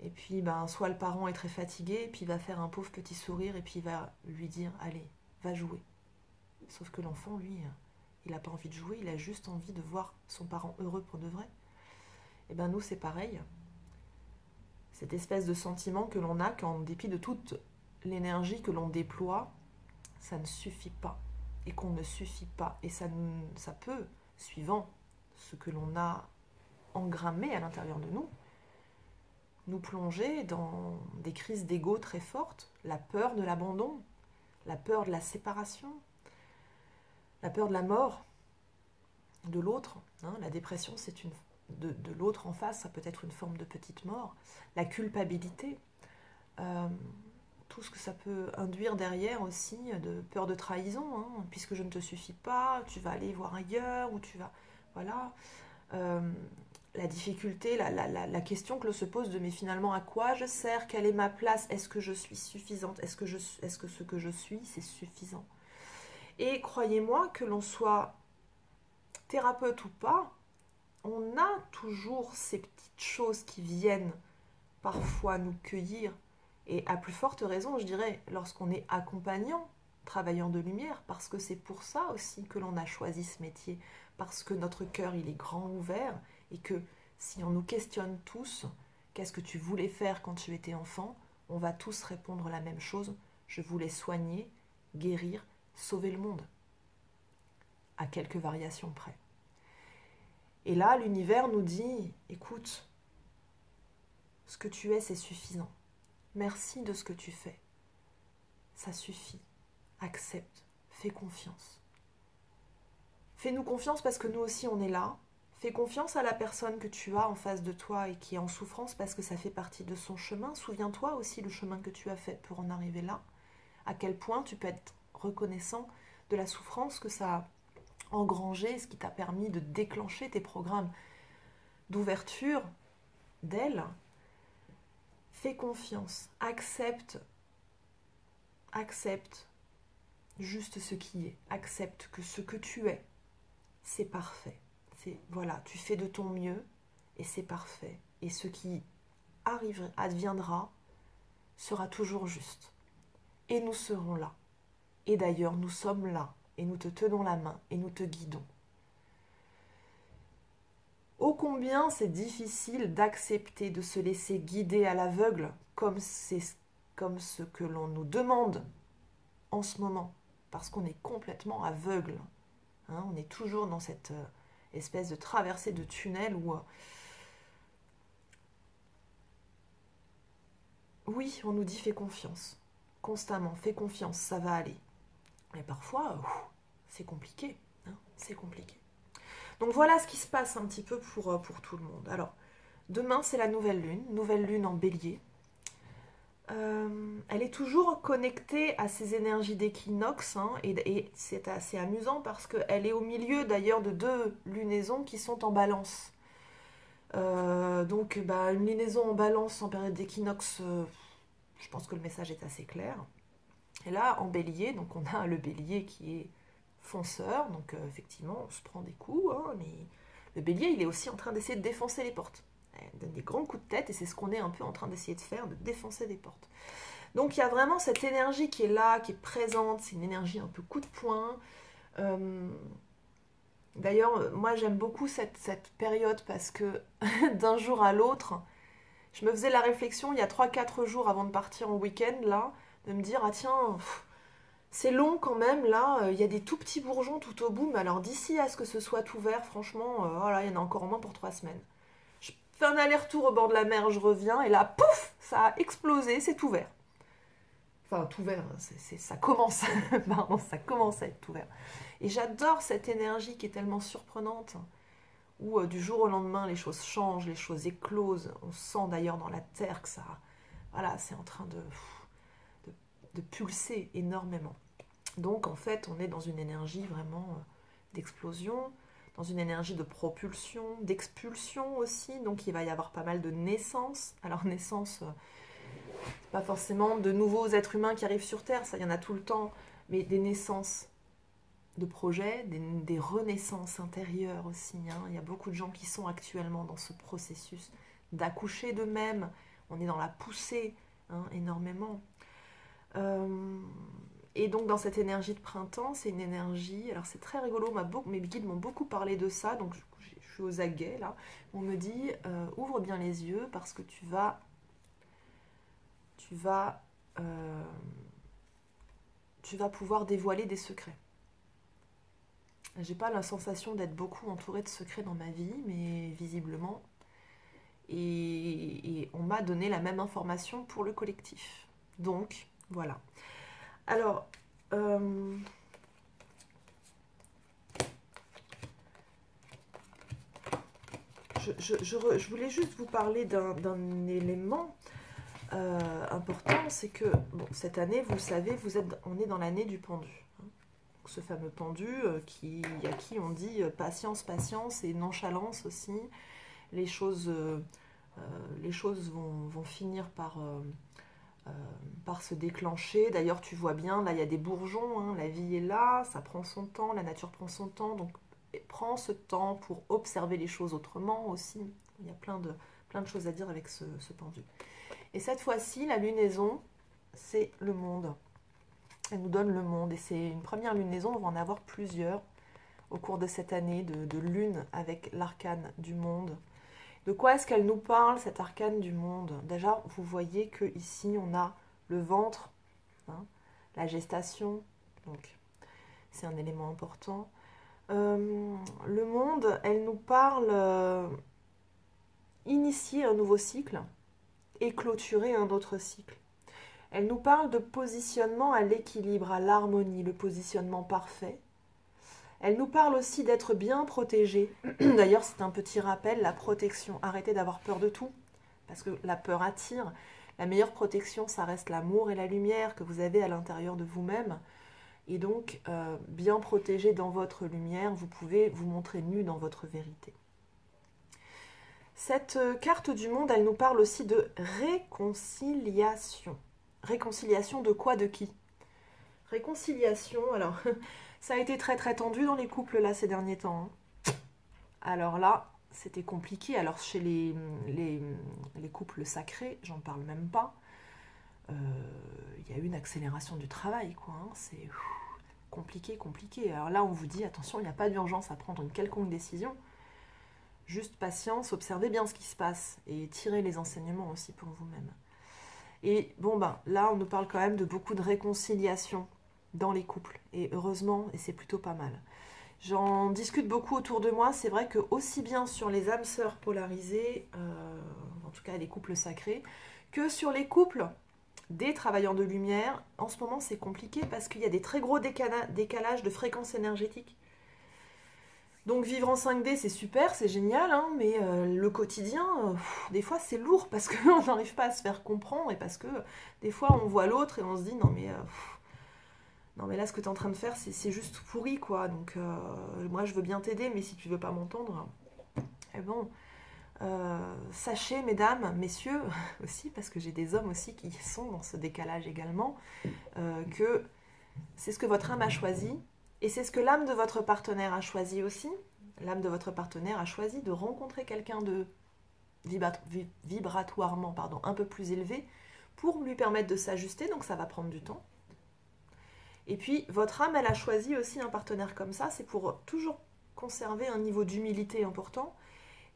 Et puis, soit le parent est très fatigué, et puis il va faire un pauvre petit sourire, et puis il va lui dire « Allez, va jouer ». Sauf que l'enfant, lui, il n'a pas envie de jouer, il a juste envie de voir son parent heureux pour de vrai. Et nous, c'est pareil. Cette espèce de sentiment que l'on a qu'en dépit de toute l'énergie que l'on déploie, ça ne suffit pas. Et qu'on ne suffit pas. Et ça peut, suivant ce que l'on a engrammé à l'intérieur de nous plonger dans des crises d'ego très fortes, la peur de l'abandon, la peur de la séparation, la peur de la mort de l'autre. La dépression, c'est de l'autre en face, ça peut être une forme de petite mort. La culpabilité, tout ce que ça peut induire derrière aussi, de peur de trahison, puisque je ne te suffis pas, tu vas aller voir ailleurs, ou tu vas... Voilà. La difficulté, la question que l'on se pose de mais finalement à quoi je sers, quelle est ma place, est-ce que je suis suffisante, est-ce que ce que je suis c'est suffisant. Et croyez-moi que l'on soit thérapeute ou pas, on a toujours ces petites choses qui viennent parfois nous cueillir, et à plus forte raison je dirais lorsqu'on est accompagnant, travailleur de lumière, parce que c'est pour ça aussi que l'on a choisi ce métier, parce que notre cœur il est grand ouvert. Et que si on nous questionne tous, qu'est-ce que tu voulais faire quand tu étais enfant, on va tous répondre la même chose, je voulais soigner, guérir, sauver le monde. À quelques variations près. Et là, l'univers nous dit, écoute, ce que tu es, c'est suffisant. Merci de ce que tu fais. Ça suffit. Accepte, fais confiance. Fais-nous confiance parce que nous aussi, on est là. Fais confiance à la personne que tu as en face de toi et qui est en souffrance parce que ça fait partie de son chemin. Souviens-toi aussi le chemin que tu as fait pour en arriver là. À quel point tu peux être reconnaissant de la souffrance que ça a engrangé, ce qui t'a permis de déclencher tes programmes d'ouverture, d'aile. Fais confiance, accepte juste ce qui est, accepte que ce que tu es, c'est parfait. Voilà, tu fais de ton mieux et c'est parfait. Et ce qui adviendra sera toujours juste. Et nous serons là. Et d'ailleurs, nous sommes là et nous te tenons la main et nous te guidons. Ô combien c'est difficile d'accepter de se laisser guider à l'aveugle comme ce que l'on nous demande en ce moment, parce qu'on est complètement aveugle. Hein, on est toujours dans cette espèce de traversée de tunnel où oui, on nous dit fais confiance, constamment, fais confiance, ça va aller. Mais parfois, c'est compliqué, hein, c'est compliqué. Donc voilà ce qui se passe un petit peu pour tout le monde. Alors, demain c'est la nouvelle lune en bélier. Elle est toujours connectée à ces énergies d'équinoxe, hein, et c'est assez amusant parce qu'elle est au milieu d'ailleurs de 2 lunaisons qui sont en balance. Donc une lunaison en balance en période d'équinoxe, je pense que le message est assez clair. Et là en bélier, donc on a le bélier qui est fonceur, donc effectivement on se prend des coups, hein, mais le bélier il est aussi en train d'essayer de défoncer les portes. Il donne des grands coups de tête et c'est ce qu'on est un peu en train d'essayer de faire, de défoncer des portes. Donc il y a vraiment cette énergie qui est là, qui est présente, c'est une énergie un peu coup de poing. D'ailleurs, moi j'aime beaucoup cette période parce que d'un jour à l'autre, je me faisais la réflexion il y a 3-4 jours avant de partir en week-end, là, de me dire, ah tiens, c'est long quand même, là, il y a des tout petits bourgeons tout au bout, mais alors d'ici à ce que ce soit ouvert, franchement, voilà, il y en a encore au moins pour 3 semaines. Je fais un aller-retour au bord de la mer, je reviens, et là, pouf, ça a explosé, c'est ouvert. Enfin, tout ouvert, ça commence, pardon, ça commence à être tout ouvert. Et j'adore cette énergie qui est tellement surprenante, où du jour au lendemain, les choses changent, les choses éclosent. On sent d'ailleurs dans la terre que ça, voilà, c'est en train de pulser énormément. Donc en fait, on est dans une énergie vraiment d'explosion, dans une énergie de propulsion, d'expulsion aussi. Donc il va y avoir pas mal de naissances. Alors naissance, pas forcément de nouveaux êtres humains qui arrivent sur Terre, ça il y en a tout le temps, mais des naissances de projets, des renaissances intérieures aussi. Hein. Il y a beaucoup de gens qui sont actuellement dans ce processus d'accoucher d'eux-mêmes. On est dans la poussée, hein, énormément. Et donc dans cette énergie de printemps, c'est une énergie, alors c'est très rigolo, mes guides m'ont beaucoup parlé de ça, donc je suis aux aguets là. On me dit, ouvre bien les yeux parce que tu vas pouvoir dévoiler des secrets. J'ai pas la sensation d'être beaucoup entourée de secrets dans ma vie, mais visiblement. Et on m'a donné la même information pour le collectif. Donc, voilà. Alors, je voulais juste vous parler d'un élément important, c'est que bon, cette année, vous le savez, on est dans l'année du pendu. Ce fameux pendu à qui on dit patience, patience et nonchalance aussi. Les choses vont finir par se déclencher. D'ailleurs, tu vois bien, là, il y a des bourgeons, hein, la vie est là, ça prend son temps, la nature prend son temps, donc prends ce temps pour observer les choses autrement aussi. Il y a plein de choses à dire avec ce pendu. Et cette fois-ci, la lunaison, c'est le monde. Elle nous donne le monde et c'est une première lunaison, on va en avoir plusieurs au cours de cette année de lune avec l'arcane du monde. De quoi est-ce qu'elle nous parle, cette arcane du monde? Déjà, vous voyez que ici on a le ventre, hein, la gestation, donc c'est un élément important. Le monde, elle nous parle initier un nouveau cycle et clôturer un autre cycle. Elle nous parle de positionnement à l'équilibre, à l'harmonie, le positionnement parfait. Elle nous parle aussi d'être bien protégé. D'ailleurs, c'est un petit rappel, la protection. Arrêtez d'avoir peur de tout, parce que la peur attire. La meilleure protection, ça reste l'amour et la lumière que vous avez à l'intérieur de vous-même. Et donc, bien protégé dans votre lumière, vous pouvez vous montrer nu dans votre vérité. Cette carte du monde, elle nous parle aussi de réconciliation. Réconciliation de quoi, de qui? Réconciliation, alors, ça a été très très tendu dans les couples là ces derniers temps, hein. Alors là, c'était compliqué. Alors chez les couples sacrés, j'en parle même pas. Il y a eu une accélération du travail, quoi, hein. C'est compliqué, compliqué. Alors là, on vous dit, attention, il n'y a pas d'urgence à prendre une quelconque décision. Juste patience, observez bien ce qui se passe et tirez les enseignements aussi pour vous-même. Et bon, ben là, on nous parle quand même de beaucoup de réconciliation dans les couples. Et heureusement, et c'est plutôt pas mal. J'en discute beaucoup autour de moi. C'est vrai que aussi bien sur les âmes sœurs polarisées, en tout cas les couples sacrés, que sur les couples des travailleurs de lumière, en ce moment c'est compliqué parce qu'il y a des très gros décalages de fréquences énergétiques. Donc vivre en 5D c'est super, c'est génial, hein, mais le quotidien, des fois c'est lourd parce qu'on n'arrive pas à se faire comprendre et parce que des fois on voit l'autre et on se dit non mais là ce que tu es en train de faire c'est juste pourri quoi, donc moi je veux bien t'aider mais si tu veux pas m'entendre, et bon, sachez mesdames, messieurs aussi, parce que j'ai des hommes aussi qui sont dans ce décalage également, que c'est ce que votre âme a choisi. Et c'est ce que l'âme de votre partenaire a choisi aussi. L'âme de votre partenaire a choisi de rencontrer quelqu'un de vibratoirement un peu plus élevé pour lui permettre de s'ajuster, donc ça va prendre du temps. Et puis, votre âme, elle a choisi aussi un partenaire comme ça, c'est pour toujours conserver un niveau d'humilité important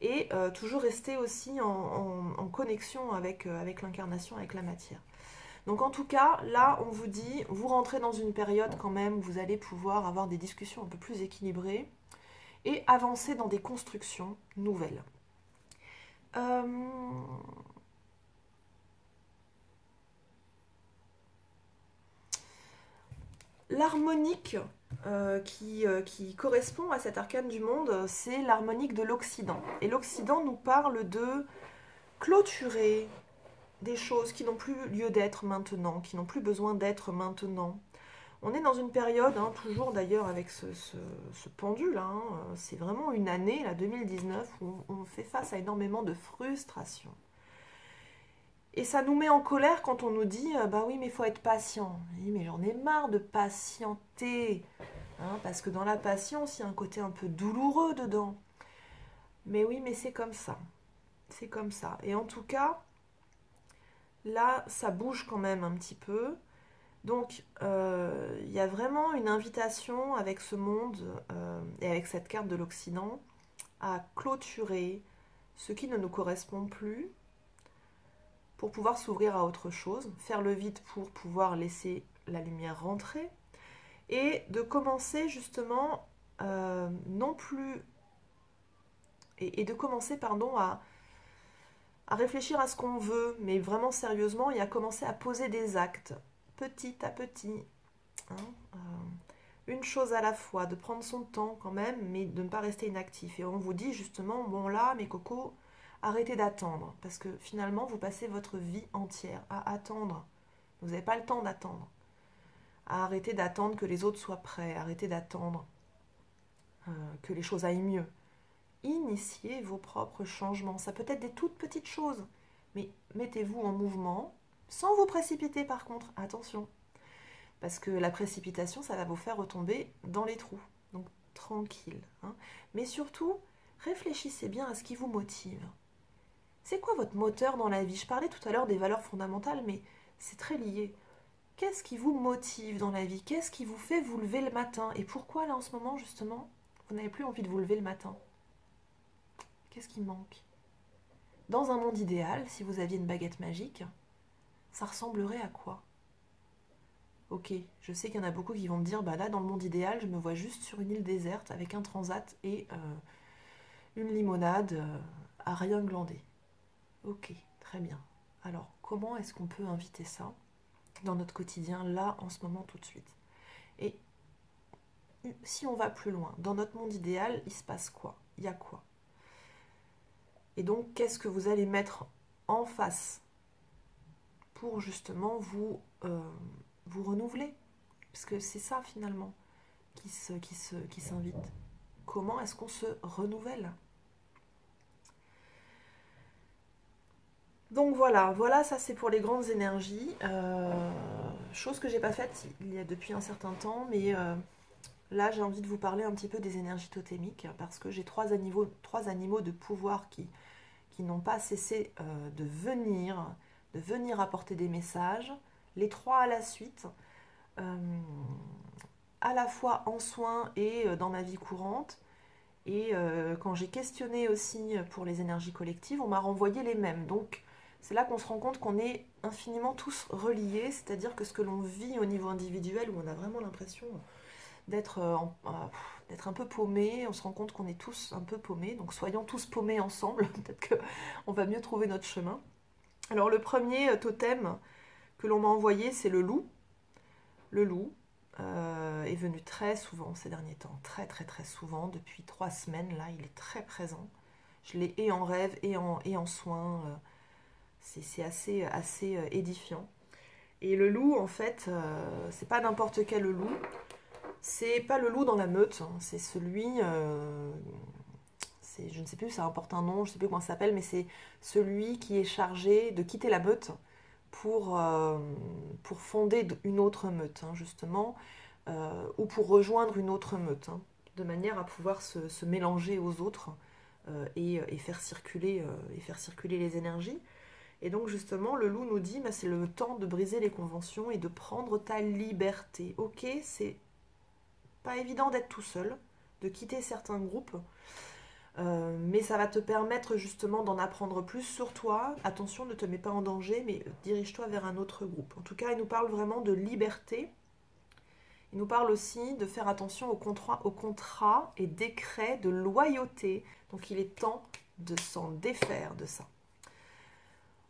et toujours rester aussi en connexion avec l'incarnation, avec la matière. Donc en tout cas, là, on vous dit, vous rentrez dans une période quand même où vous allez pouvoir avoir des discussions un peu plus équilibrées et avancer dans des constructions nouvelles. L'harmonique qui correspond à cet arcane du monde, c'est l'harmonique de l'Occident. Et l'Occident nous parle de clôturer des choses qui n'ont plus lieu d'être maintenant, qui n'ont plus besoin d'être maintenant. On est dans une période, hein, toujours d'ailleurs avec ce pendule, hein, c'est vraiment une année, la 2019, où on fait face à énormément de frustration. Et ça nous met en colère quand on nous dit bah oui, mais il faut être patient. Oui, mais j'en ai marre de patienter, hein, parce que dans la patience, il y a un côté un peu douloureux dedans. Mais oui, mais c'est comme ça. C'est comme ça. Et en tout cas, là, ça bouge quand même un petit peu. Donc, il y a vraiment une invitation avec ce monde et avec cette carte de l'Occident à clôturer ce qui ne nous correspond plus pour pouvoir s'ouvrir à autre chose, faire le vide pour pouvoir laisser la lumière rentrer et de commencer justement non plus et de commencer à réfléchir à ce qu'on veut, mais vraiment sérieusement, et à commencer à poser des actes petit à petit, hein, une chose à la fois, de prendre son temps quand même, mais de ne pas rester inactif. Et on vous dit justement, bon là, mes cocos, arrêtez d'attendre, parce que finalement, vous passez votre vie entière à attendre. Vous n'avez pas le temps d'attendre. À arrêter d'attendre que les autres soient prêts, arrêtez d'attendre que les choses aillent mieux. Initiez vos propres changements. Ça peut être des toutes petites choses, mais mettez-vous en mouvement, sans vous précipiter par contre, attention. Parce que la précipitation, ça va vous faire retomber dans les trous. Donc tranquille, hein. Mais surtout, réfléchissez bien à ce qui vous motive. C'est quoi votre moteur dans la vie? Je parlais tout à l'heure des valeurs fondamentales, mais c'est très lié. Qu'est-ce qui vous motive dans la vie? Qu'est-ce qui vous fait vous lever le matin? Et pourquoi là en ce moment, justement, vous n'avez plus envie de vous lever le matin? Qu'est-ce qui manque? Dans un monde idéal, si vous aviez une baguette magique, ça ressemblerait à quoi? Ok, je sais qu'il y en a beaucoup qui vont me dire, bah là, dans le monde idéal, je me vois juste sur une île déserte avec un transat et une limonade à rien glander. Ok, très bien. Alors, comment est-ce qu'on peut inviter ça dans notre quotidien, là, en ce moment, tout de suite? Et si on va plus loin, dans notre monde idéal, il se passe quoi? Il y a quoi? Et donc, qu'est-ce que vous allez mettre en face pour justement vous renouveler? Parce que c'est ça, finalement, qui s'invite. Comment est-ce qu'on se renouvelle? Donc voilà, voilà, ça c'est pour les grandes énergies. Chose que j'ai pas faite il y a depuis un certain temps, mais là j'ai envie de vous parler un petit peu des énergies totémiques parce que j'ai trois animaux de pouvoir qui n'ont pas cessé de venir apporter des messages, les trois à la suite, euh, à la fois en soins et dans ma vie courante. Et quand j'ai questionné aussi pour les énergies collectives, on m'a renvoyé les mêmes. Donc c'est là qu'on se rend compte qu'on est infiniment tous reliés, c'est-à-dire que ce que l'on vit au niveau individuel, où on a vraiment l'impression d'être d'être un peu paumé, on se rend compte qu'on est tous un peu paumés, donc soyons tous paumés ensemble, peut-être qu'on va mieux trouver notre chemin. Alors le premier totem que l'on m'a envoyé, c'est le loup. Le loup est venu très souvent ces derniers temps, très très très souvent, depuis 3 semaines, là il est très présent. Je l'ai et en rêve et en soins, c'est assez édifiant. Et le loup, en fait, c'est pas n'importe quel loup, c'est pas le loup dans la meute, hein, c'est celui, je ne sais plus, ça importe un nom, je ne sais plus comment ça s'appelle, mais c'est celui qui est chargé de quitter la meute pour fonder une autre meute, hein, justement, ou pour rejoindre une autre meute, hein, de manière à pouvoir se mélanger aux autres et faire circuler les énergies. Et donc justement, le loup nous dit, bah, c'est le temps de briser les conventions et de prendre ta liberté. Ok, c'est pas évident d'être tout seul, de quitter certains groupes, mais ça va te permettre justement d'en apprendre plus sur toi. Attention, ne te mets pas en danger, mais dirige-toi vers un autre groupe. En tout cas, il nous parle vraiment de liberté. Il nous parle aussi de faire attention aux contrats et décrets de loyauté. Donc il est temps de s'en défaire de ça.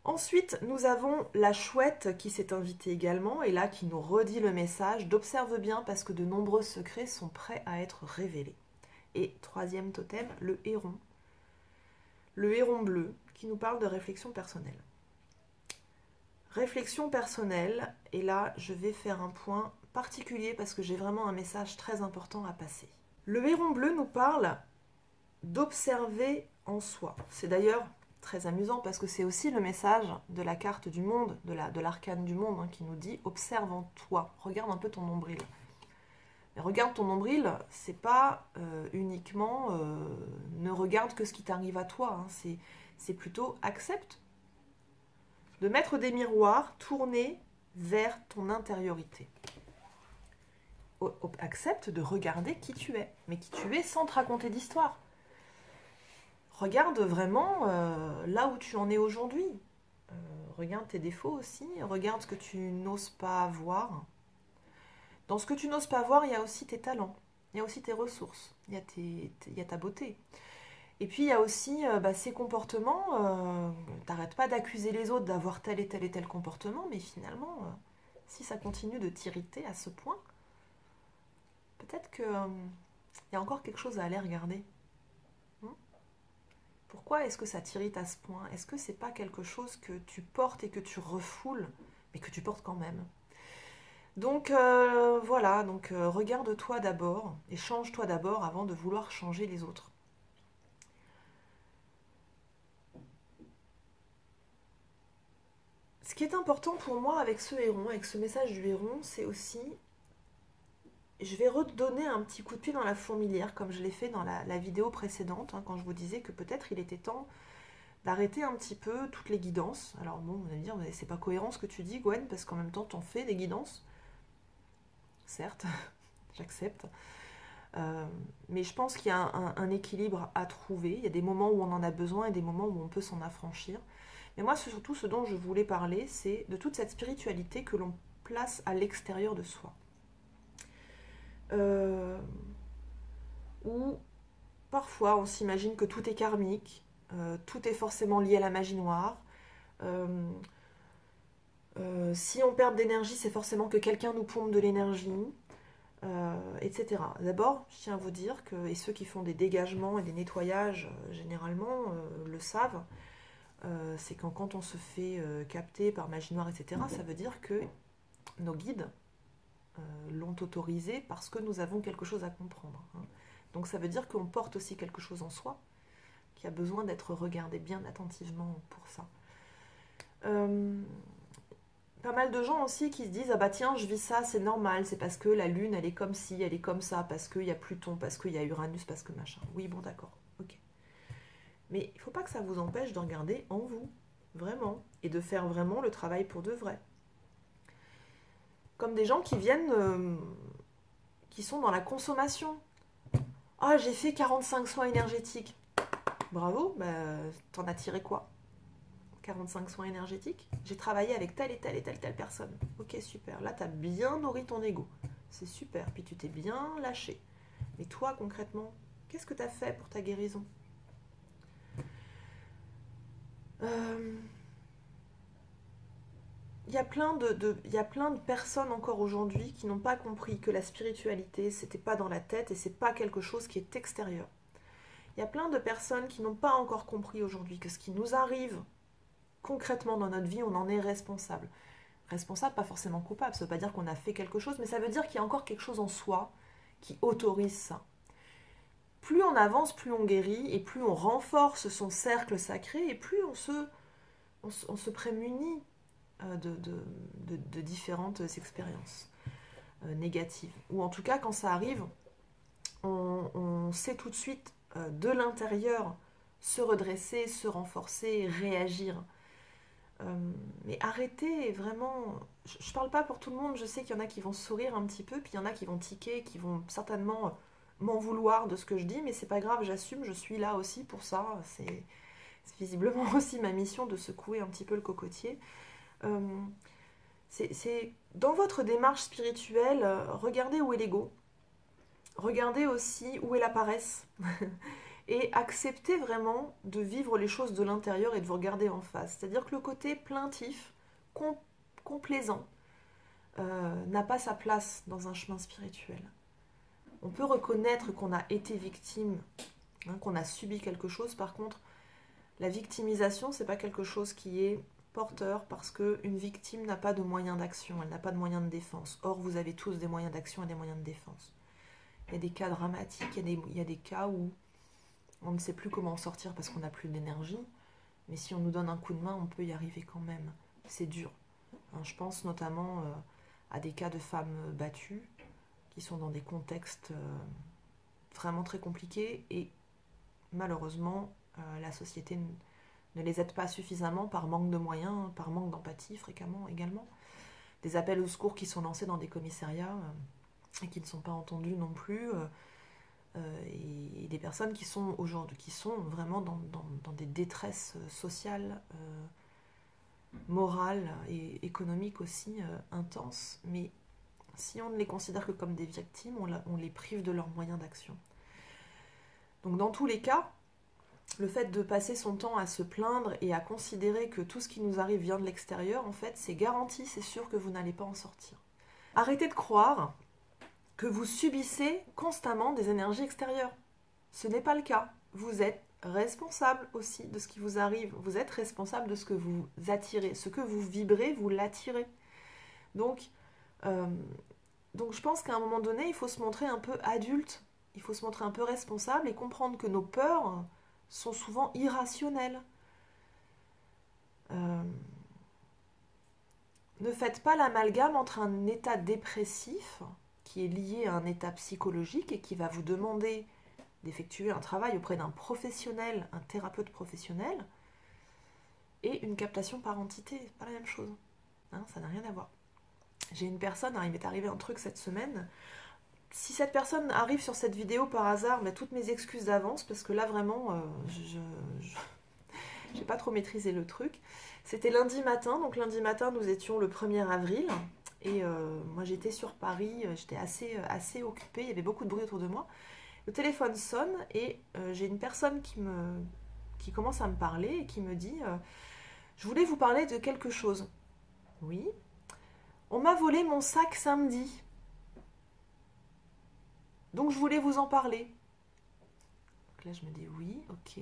Ensuite, nous avons la chouette qui s'est invitée également et là qui nous redit le message d'observe bien parce que de nombreux secrets sont prêts à être révélés. Et troisième totem, le héron. Le héron bleu qui nous parle de réflexion personnelle. Réflexion personnelle, et là je vais faire un point particulier parce que j'ai vraiment un message très important à passer. Le héron bleu nous parle d'observer en soi. C'est d'ailleurs très amusant parce que c'est aussi le message de la carte du monde, de l'arcane du monde, hein, qui nous dit observe en toi, regarde un peu ton nombril. Mais regarde ton nombril, c'est pas uniquement ne regarde que ce qui t'arrive à toi, hein, c'est plutôt accepte de mettre des miroirs tournés vers ton intériorité. Accepte de regarder qui tu es, mais qui tu es sans te raconter d'histoire. Regarde vraiment là où tu en es aujourd'hui. Regarde tes défauts aussi, regarde ce que tu n'oses pas voir. Dans ce que tu n'oses pas voir, il y a aussi tes talents, il y a aussi tes ressources, il y a ta beauté. Et puis il y a aussi ces comportements, t'arrêtes pas d'accuser les autres d'avoir tel et tel comportement, mais finalement, si ça continue de t'irriter à ce point, peut-être qu'il y a encore quelque chose à aller regarder. Pourquoi est-ce que ça t'irrite à ce point? Est-ce que c'est pas quelque chose que tu portes et que tu refoules, mais que tu portes quand même? Donc voilà, donc regarde-toi d'abord et change-toi d'abord avant de vouloir changer les autres. Ce qui est important pour moi avec ce héron, avec ce message du héron, c'est aussi, je vais redonner un petit coup de pied dans la fourmilière, comme je l'ai fait dans la vidéo précédente, hein, quand je vous disais que peut-être il était temps d'arrêter un petit peu toutes les guidances. Alors bon, vous allez me dire, c'est pas cohérent ce que tu dis, Gwen, parce qu'en même temps, t'en fais des guidances. Certes, j'accepte. Mais je pense qu'il y a un équilibre à trouver. Il y a des moments où on en a besoin et des moments où on peut s'en affranchir. Mais moi, surtout, ce dont je voulais parler, c'est de toute cette spiritualité que l'on place à l'extérieur de soi. Où parfois on s'imagine que tout est karmique, tout est forcément lié à la magie noire. Si on perd d'énergie, c'est forcément que quelqu'un nous pompe de l'énergie, etc. D'abord, je tiens à vous dire que, et ceux qui font des dégagements et des nettoyages, généralement, le savent, c'est quand on se fait capter par magie noire, etc., ça veut dire que nos guides l'ont autorisé parce que nous avons quelque chose à comprendre. Hein. Donc ça veut dire qu'on porte aussi quelque chose en soi qui a besoin d'être regardé bien attentivement pour ça. Pas mal de gens aussi qui se disent ah bah tiens je vis ça c'est normal, c'est parce que la lune elle est comme ci, elle est comme ça, parce qu'il y a Pluton, parce qu'il y a Uranus, parce que machin. Oui bon d'accord, ok. Mais il faut pas que ça vous empêche de regarder en vous, vraiment, et de faire vraiment le travail pour de vrai. Comme des gens qui viennent, qui sont dans la consommation. Ah j'ai fait 45 soins énergétiques. Bravo, bah t'en as tiré quoi? 45 soins énergétiques, j'ai travaillé avec telle et telle et telle personne. Ok, super. Là, tu as bien nourri ton ego. C'est super. Puis tu t'es bien lâché. Mais toi, concrètement, qu'est-ce que tu as fait pour ta guérison? Il y a plein de personnes encore aujourd'hui qui n'ont pas compris que la spiritualité, c'était pas dans la tête et c'est pas quelque chose qui est extérieur. Il y a plein de personnes qui n'ont pas encore compris aujourd'hui que ce qui nous arrive concrètement dans notre vie, on en est responsable. Responsable, pas forcément coupable, ça ne veut pas dire qu'on a fait quelque chose, mais ça veut dire qu'il y a encore quelque chose en soi qui autorise ça. Plus on avance, plus on guérit, et plus on renforce son cercle sacré, et plus on se prémunit de différentes expériences négatives. Ou en tout cas, quand ça arrive, on sait tout de suite de l'intérieur se redresser, se renforcer, réagir. Mais arrêtez, vraiment, je parle pas pour tout le monde, je sais qu'il y en a qui vont sourire un petit peu, puis il y en a qui vont tiquer, qui vont certainement m'en vouloir de ce que je dis, mais c'est pas grave, j'assume, je suis là aussi pour ça, c'est visiblement aussi ma mission de secouer un petit peu le cocotier. C'est dans votre démarche spirituelle, regardez où est l'ego, regardez aussi où est la paresse, et acceptez vraiment de vivre les choses de l'intérieur et de vous regarder en face. C'est-à-dire que le côté plaintif, complaisant, n'a pas sa place dans un chemin spirituel. On peut reconnaître qu'on a été victime, hein, qu'on a subi quelque chose. Par contre, la victimisation, c'est pas quelque chose qui est porteur parce qu'une victime n'a pas de moyens d'action, elle n'a pas de moyens de défense. Or, vous avez tous des moyens d'action et des moyens de défense. Il y a des cas dramatiques, il y a des cas où on ne sait plus comment en sortir parce qu'on n'a plus d'énergie, mais si on nous donne un coup de main, on peut y arriver quand même. C'est dur. Hein, je pense notamment à des cas de femmes battues qui sont dans des contextes vraiment très compliqués et malheureusement, la société ne les aide pas suffisamment par manque de moyens, par manque d'empathie fréquemment également. Des appels au secours qui sont lancés dans des commissariats et qui ne sont pas entendus non plus. Et des personnes qui sont aujourd'hui, qui sont vraiment dans des détresses sociales, morales et économiques aussi intenses. Mais si on ne les considère que comme des victimes, on les prive de leurs moyens d'action. Donc dans tous les cas, le fait de passer son temps à se plaindre et à considérer que tout ce qui nous arrive vient de l'extérieur, en fait, c'est garanti, c'est sûr que vous n'allez pas en sortir. Arrêtez de croire que vous subissez constamment des énergies extérieures. Ce n'est pas le cas. Vous êtes responsable aussi de ce qui vous arrive. Vous êtes responsable de ce que vous attirez. Ce que vous vibrez, vous l'attirez. Donc je pense qu'à un moment donné, il faut se montrer un peu adulte. Il faut se montrer un peu responsable et comprendre que nos peurs sont souvent irrationnelles. Ne faites pas l'amalgame entre un état dépressif qui est lié à un état psychologique et qui va vous demander d'effectuer un travail auprès d'un professionnel, un thérapeute professionnel, et une captation par entité. C'est pas la même chose. Hein, ça n'a rien à voir. J'ai une personne, il m'est arrivé un truc cette semaine. Si cette personne arrive sur cette vidéo par hasard, mais toutes mes excuses d'avance, parce que là vraiment, j'ai pas trop maîtrisé le truc. C'était lundi matin, donc lundi matin nous étions le 1er avril, et moi j'étais sur Paris, j'étais assez occupée, il y avait beaucoup de bruit autour de moi. Le téléphone sonne et j'ai une personne qui commence à me parler et qui me dit je voulais vous parler de quelque chose. Oui. On m'a volé mon sac samedi. Donc je voulais vous en parler. Donc là je me dis oui, ok.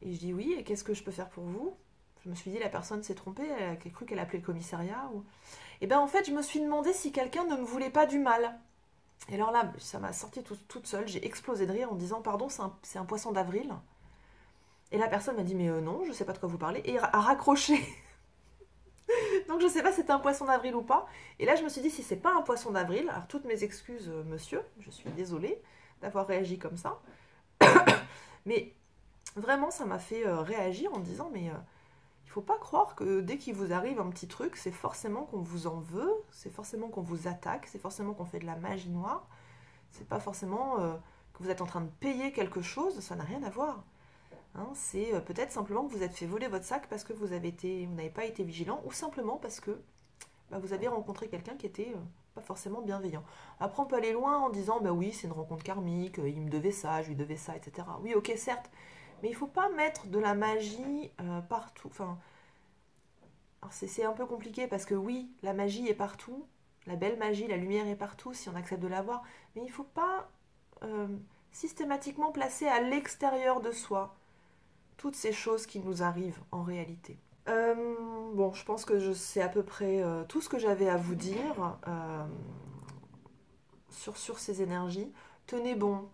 Et je dis oui, et qu'est-ce que je peux faire pour vous? Je me suis dit la personne s'est trompée, elle a cru qu'elle appelait le commissariat. Et bien en fait je me suis demandé si quelqu'un ne me voulait pas du mal. Et alors là, ça m'a sorti toute seule, j'ai explosé de rire en disant pardon, c'est un poisson d'avril. Et la personne m'a dit, mais non, je ne sais pas de quoi vous parlez, et a raccroché. Donc je ne sais pas si c'était un poisson d'avril ou pas. Et là, je me suis dit, si c'est pas un poisson d'avril, alors toutes mes excuses, monsieur, je suis désolée d'avoir réagi comme ça. Mais vraiment, ça m'a fait réagir en me disant, mais il faut pas croire que dès qu'il vous arrive un petit truc, c'est forcément qu'on vous en veut, c'est forcément qu'on vous attaque, c'est forcément qu'on fait de la magie noire, c'est pas forcément que vous êtes en train de payer quelque chose, ça n'a rien à voir. Hein, c'est peut-être simplement que vous êtes fait voler votre sac parce que vous n'avez pas été vigilant, ou simplement parce que bah, vous avez rencontré quelqu'un qui était pas forcément bienveillant. Après, on peut aller loin en disant, bah oui, c'est une rencontre karmique, il me devait ça, je lui devais ça, etc. Oui, ok, certes, mais il faut pas mettre de la magie partout. Enfin, c'est un peu compliqué parce que oui, la magie est partout, la belle magie, la lumière est partout si on accepte de la voir, mais il faut pas euh, systématiquement placer à l'extérieur de soi toutes ces choses qui nous arrivent en réalité. Bon, je pense que je sais à peu près tout ce que j'avais à vous dire sur ces énergies. Tenez bon,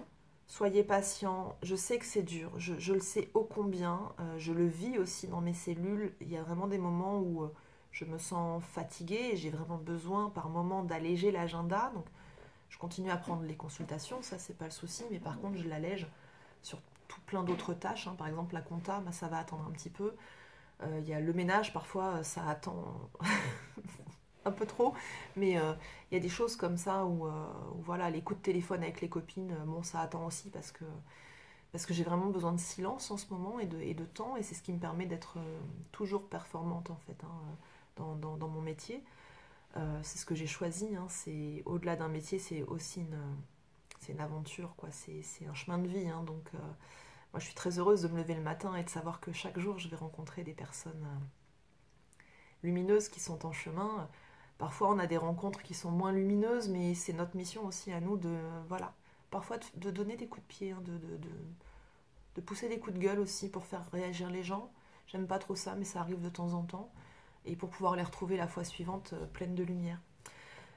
soyez patient. Je sais que c'est dur, je le sais ô combien. Je le vis aussi dans mes cellules. Il y a vraiment des moments où je me sens fatiguée et j'ai vraiment besoin par moment d'alléger l'agenda. Donc, je continue à prendre les consultations, ça c'est pas le souci, mais par contre, je l'allège sur tout plein d'autres tâches. Hein. Par exemple, la compta, bah, ça va attendre un petit peu. Il y a le ménage, parfois, ça attend un peu trop, mais il y a des choses comme ça où voilà, les coups de téléphone avec les copines, bon, ça attend aussi parce que j'ai vraiment besoin de silence en ce moment et de temps, et c'est ce qui me permet d'être toujours performante en fait hein, dans mon métier. C'est ce que j'ai choisi, hein, c'est au-delà d'un métier, c'est aussi c'est une aventure, quoi, c'est un chemin de vie, hein, donc moi je suis très heureuse de me lever le matin et de savoir que chaque jour je vais rencontrer des personnes lumineuses qui sont en chemin. Parfois on a des rencontres qui sont moins lumineuses, mais c'est notre mission aussi à nous de, voilà, parfois de donner des coups de pied, hein, de pousser des coups de gueule aussi pour faire réagir les gens. J'aime pas trop ça, mais ça arrive de temps en temps. Et pour pouvoir les retrouver la fois suivante pleines de lumière.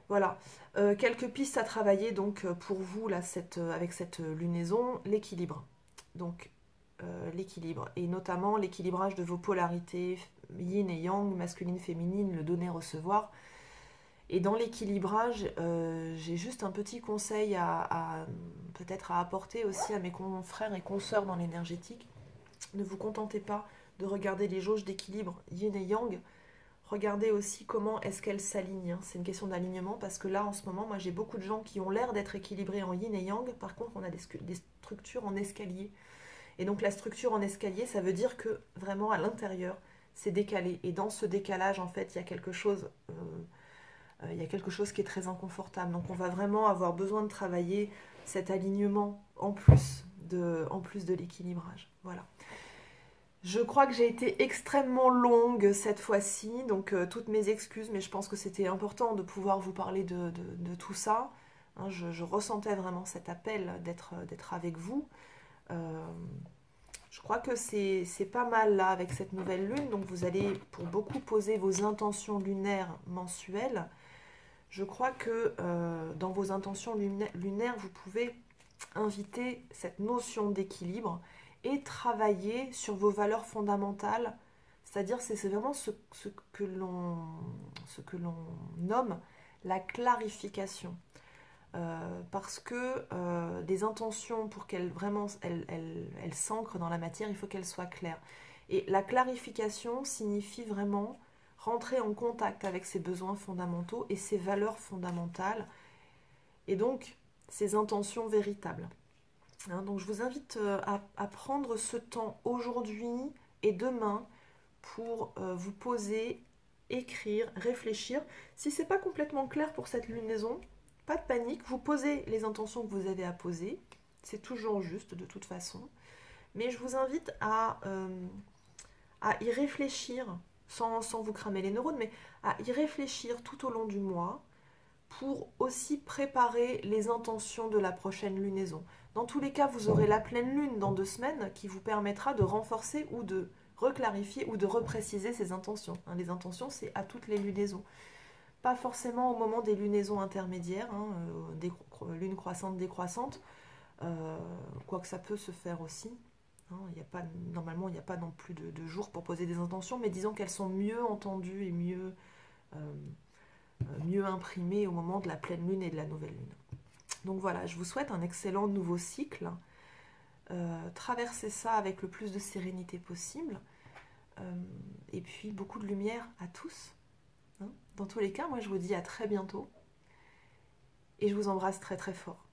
Voilà, quelques pistes à travailler donc pour vous là, avec cette lunaison, l'équilibre. Donc l'équilibre, et notamment l'équilibrage de vos polarités, yin et yang, masculine, féminine, le donner-recevoir. Et dans l'équilibrage, j'ai juste un petit conseil peut-être à apporter aussi à mes confrères et consoeurs dans l'énergétique. Ne vous contentez pas de regarder les jauges d'équilibre yin et yang. Regardez aussi comment est-ce qu'elles s'alignent. C'est une question d'alignement parce que là, en ce moment, moi, j'ai beaucoup de gens qui ont l'air d'être équilibrés en yin et yang. Par contre, on a des structures en escalier. Et donc, la structure en escalier, ça veut dire que vraiment, à l'intérieur, c'est décalé. Et dans ce décalage, en fait, il y a quelque chose qui est très inconfortable. Donc, on va vraiment avoir besoin de travailler cet alignement en plus de l'équilibrage. Voilà. Je crois que j'ai été extrêmement longue cette fois-ci, donc toutes mes excuses, mais je pense que c'était important de pouvoir vous parler de tout ça. Hein, je ressentais vraiment cet appel d'être avec vous. Euh, je crois que c'est pas mal là avec cette nouvelle lune, donc vous allez pour beaucoup poser vos intentions lunaires mensuelles. Je crois que dans vos intentions lunaires, vous pouvez inviter cette notion d'équilibre et travailler sur vos valeurs fondamentales, c'est-à-dire c'est vraiment ce que l'on nomme la clarification. Parce que les intentions, pour qu'elles vraiment elles s'ancrent dans la matière, il faut qu'elles soient claires. Et la clarification signifie vraiment rentrer en contact avec ses besoins fondamentaux et ses valeurs fondamentales, et donc ses intentions véritables. Hein, donc je vous invite à prendre ce temps aujourd'hui et demain pour vous poser, écrire, réfléchir. Si ce n'est pas complètement clair pour cette lunaison, pas de panique, vous posez les intentions que vous avez à poser. C'est toujours juste de toute façon. Mais je vous invite à y réfléchir, sans vous cramer les neurones, mais à y réfléchir tout au long du mois pour aussi préparer les intentions de la prochaine lunaison. Dans tous les cas, vous aurez la pleine lune dans 2 semaines qui vous permettra de renforcer ou de reclarifier ou de repréciser ces intentions. Hein, les intentions, c'est à toutes les lunaisons. Pas forcément au moment des lunaisons intermédiaires, hein, des lunes croissantes, décroissantes, quoique ça peut se faire aussi. hein. Normalement, il n'y a pas non plus de jours pour poser des intentions, mais disons qu'elles sont mieux entendues et mieux imprimées au moment de la pleine lune et de la nouvelle lune. Donc voilà, je vous souhaite un excellent nouveau cycle. Traversez ça avec le plus de sérénité possible. Et puis beaucoup de lumière à tous, hein. Dans tous les cas, moi je vous dis à très bientôt. Et je vous embrasse très très fort.